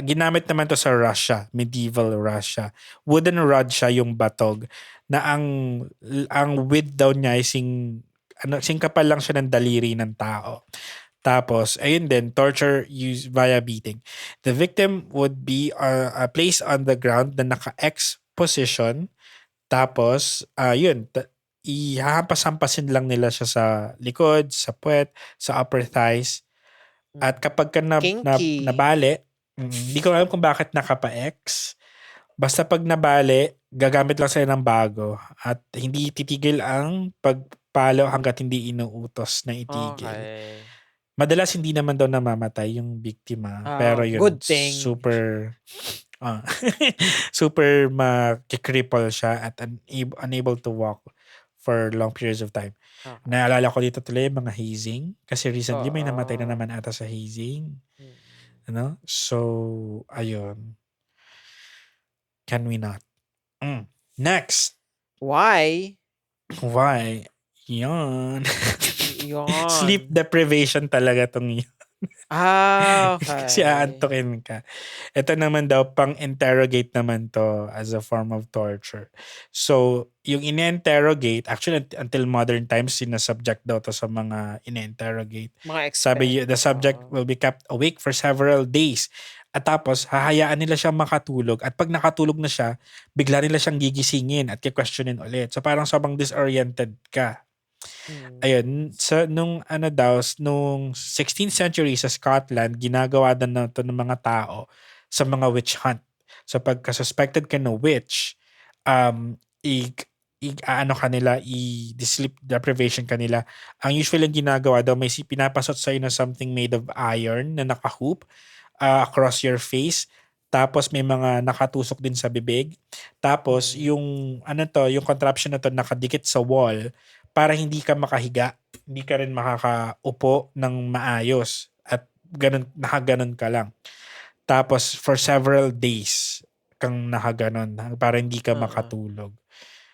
Ginamit naman to sa Russia, medieval Russia. Wooden rod siya yung batog na ang width daw niya ay singkapal lang siya ng daliri ng tao. Tapos, ayun din, torture used via beating. The victim would be placed on the ground na naka-X position. Tapos, ihahampas-hampasin lang nila siya sa likod, sa puwet, sa upper thighs. At kapag ka Kinky. nabali, hindi ko alam kung bakit nakapa-X. Basta pag nabali, gagamit lang sila ng bago at hindi titigil ang pagpalo hanggat hindi inuutos na itigil. Okay. Madalas hindi naman daw namamatay yung biktima. Pero yun, Good thing. super super makikripple siya at unable to walk for long periods of time. Okay. Naalala ko dito tuloy yung mga hazing. Kasi recently may namatay na Oo. naman ata sa hazing. Mm. Ano? So, ayun. Can we not? Next. Why? Why? Yan. Yun. Sleep deprivation talaga tong yun. Okay. Kasi aantukin ka. Ito naman daw, pang-interrogate naman to as a form of torture. So, yung ine-interrogate, actually until modern times, sinasubject daw to sa mga ine-interrogate. Mga Sabi, the subject will be kept awake for several days. At tapos, hahayaan nila siyang makatulog. At pag nakatulog na siya, bigla nila siyang gigisingin at kikwestiyonin ulit. So, parang sobrang disoriented ka. Ayun, nung 16th century sa Scotland, ginagawa na to ng mga tao sa mga witch hunt. So pagka-suspected ka na witch, sleep deprivation kanila. Ang usually yung ginagawa daw, may pinapasot sa'yo na something made of iron na naka-hoop across your face. Tapos may mga nakatusok din sa bibig. Tapos yung yung contraption na to nakadikit sa wall para hindi ka makahiga, hindi ka rin makakaupo ng maayos at nakaganon ka lang. Tapos for several days kang nakaganon para hindi ka makatulog.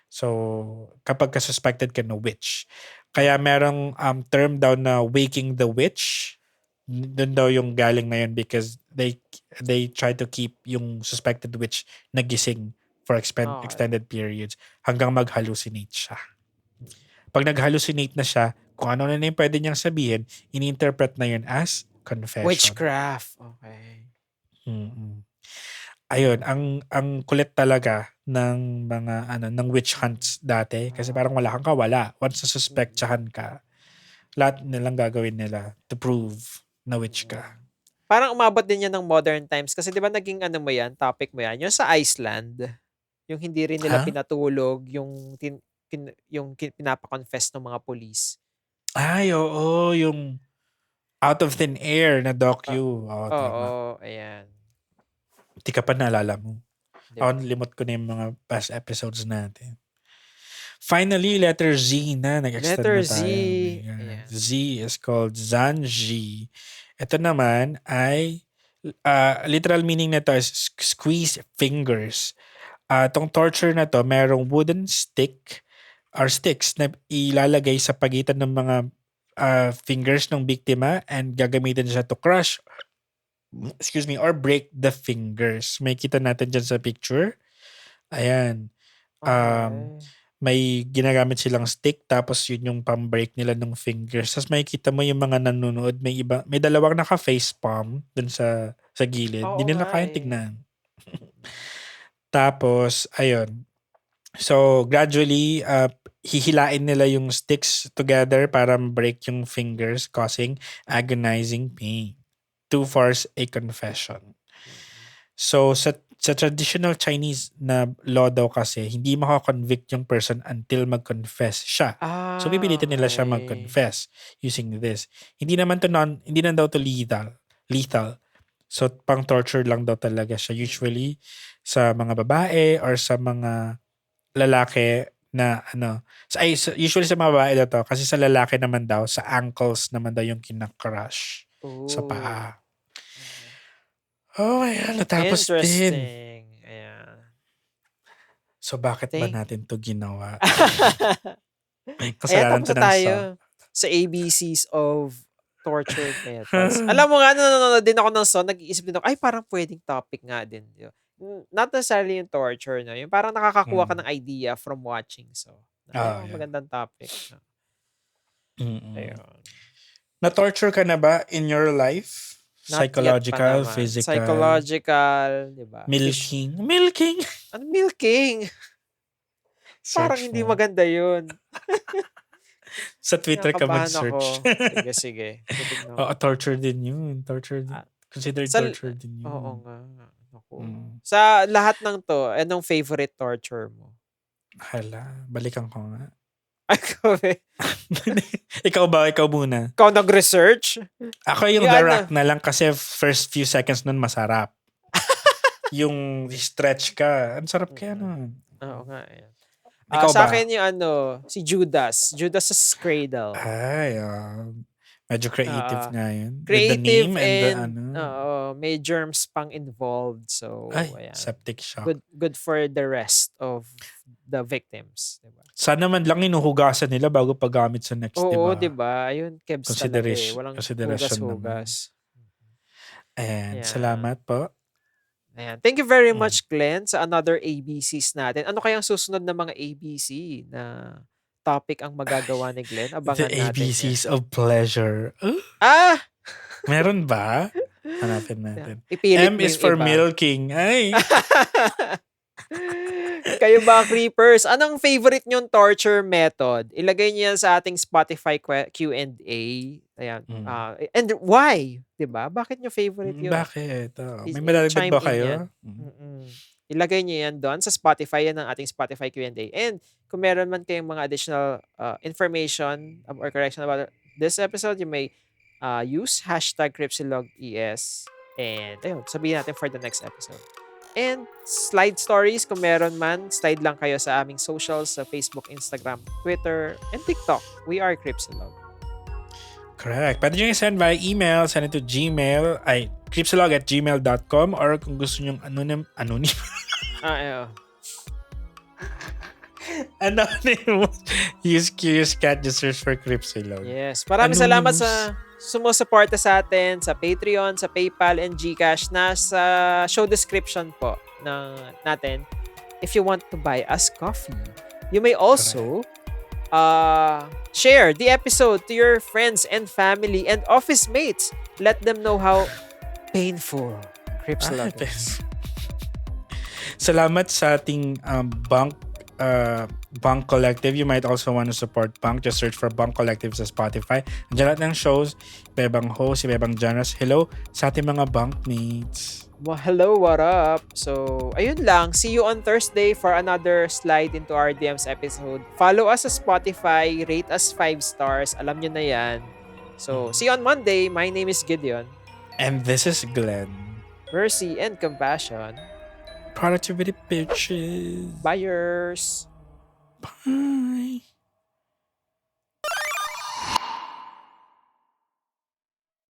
So kapag ka-suspected ka na witch. Kaya merong term daw na waking the witch. Doon daw yung galing na yun because they try to keep yung suspected witch nagising for extended periods hanggang mag-hallucinate siya. Pag nag-hallucinate na siya, kung ano na yung pwede niyang sabihin, ini-interpret na yun as confession. Witchcraft. Okay. Ayun, ang kulit talaga ng mga ng witch hunts dati kasi parang wala kang kawala. Once na suspectsahan ka, lahat nilang gagawin nila to prove na witch ka. Parang umabot din yan ng modern times kasi di ba naging topic mo yan, yung sa Iceland, yung hindi rin nila pinatulog, yung pinapa-confess ng mga police. Ay, oo, yung Out of Thin Air na docu. Oo, ayan. Hindi ka pa naalala mo. Diba? Limot ko na yung mga past episodes natin. Finally, letter Z na. Nag-extend Letter na Z. tayo. Ayan. Z is called Zanji. Ito naman ay literal meaning nito is squeeze fingers. Tong torture na to, merong wooden stick or sticks na ilalagay sa pagitan ng mga fingers ng biktima and gagamitin siya to crush or break the fingers. May kita natin dyan sa picture. Ayan. May ginagamit silang stick tapos yun yung pang-break nila ng fingers. Tapos makikita mo yung mga nanonood, may dalawang naka-face palm dun sa gilid. Hindi nila kayang tignan. Tapos, ayun, So, gradually, hihilain nila yung sticks together para break yung fingers, causing agonizing pain to force a confession. So, sa traditional Chinese na law daw kasi, hindi makakonvict yung person until mag-confess siya. So, pipilitin nila siya Okay. mag-confess using this. Hindi na daw to lethal. So, pang torture lang daw talaga siya. Usually, sa mga babae or sa mga lalaki na usually sa mga babae daw to. Kasi sa lalaki naman daw, sa ankles naman daw yung kinakrush sa Ooh. paa. Oh my God, natapos din. Interesting. Ayan. So, bakit ba Thank- natin to ginawa? Ayan, Kasalanan tapos to na ng tayo song. sa ABCs of torture methods. Alam mo nga, nanonood din ako ng song, nag-iisip din ako, ay parang pwedeng topic nga din. Not necessarily yung torture, no? Yung parang nakakakuha ka ng idea from watching. So, Ah, ayun, yeah. magandang topic. Mm-mm. Ayun. Na-torture ka na ba in your life? Not yet pa Psychological, naman. physical, Psychological, di ba? milking. Ano milking? Parang Search hindi mo. maganda yun. Sa Twitter ka Kinakabahan mag-search. ako. Sige. Titignan ko. Oo, torture din yun. Torture din. Ah, Considered sa- torture din yun. Oo nga. Ako. Mm. Sa lahat ng to, anong favorite torture mo? Hala, balikan ko nga. Ay, grabe. Ikaw muna. Ikaw nag-research? Ako yung Yung The ano? Rock na lang kasi first few seconds nun masarap. Yung stretch ka, ang sarap kaya nun. Oo nga. Yan. Ikaw Sa ba? akin yung si Judas. Judas' Cradle. Ay, medyo creative nga yun. With the Creative name and may germs pang involved. So, ay, ayan. septic shock. Good for the rest of the victims. Diba? Sana man lang inuhugasan nila bago paggamit sa next, Oo, diba? diba? Ayun, Kebs talaga eh. Walang Consideration hugas-hugas. And Ayan. salamat po. Ayan. Thank you very much, Glenn, sa another ABCs natin. Ano kayang susunod na mga ABC na topic ang magagawa ni Glenn? Abangan The natin ABCs yan. of pleasure. Meron ba? Hanapin natin. Ipilit M mo is yung for iba. milking. Ay. Kayo ba, creepers? Anong favorite nyong torture method? Ilagay niyo yan sa ating Spotify Q&A. Ayan. And why? Diba? Bakit nyo favorite yun? Bakit? May Chime malalagdag ba in kayo? yan. Ilagay niyo yan doon sa Spotify. Yan ang ating Spotify Q&A. And kung meron man kayong mga additional information or correction about this episode, you may use #CrypsiLogES. And ayun, sabihin natin for the next episode. And slide stories, kung meron man, slide lang kayo sa aming socials, sa Facebook, Instagram, Twitter, and TikTok. We are Cripsilog. Correct. Pwede nyo i-send via email, send it to Gmail, cripsilog@gmail.com, or kung gusto nyo anonym, Ayun. anonymous, use Curious Cat, just search for Cripsilog. Yes. Maraming salamat sa sumusuporta sa atin sa Patreon, sa PayPal, and GCash. Nasa show description po natin. If you want to buy us coffee, you may also share the episode to your friends and family and office mates. Let them know how painful Cripsilog is. Salamat sa ating Bunk Collective. You might also want to support Bunk. Just search for Bunk Collective sa Spotify. Andiyan lahat ng shows. Iba-ibang host, iba-ibang genres. Hello sa ating mga bunk mates. Well, hello, what up? So, ayun lang. See you on Thursday for another slide into our DMs episode. Follow us sa Spotify. Rate us 5 stars. Alam nyo na yan. So, see you on Monday. My name is Gideon. And this is Glenn. Mercy and compassion. Productivity bitches. Buyers. Bye.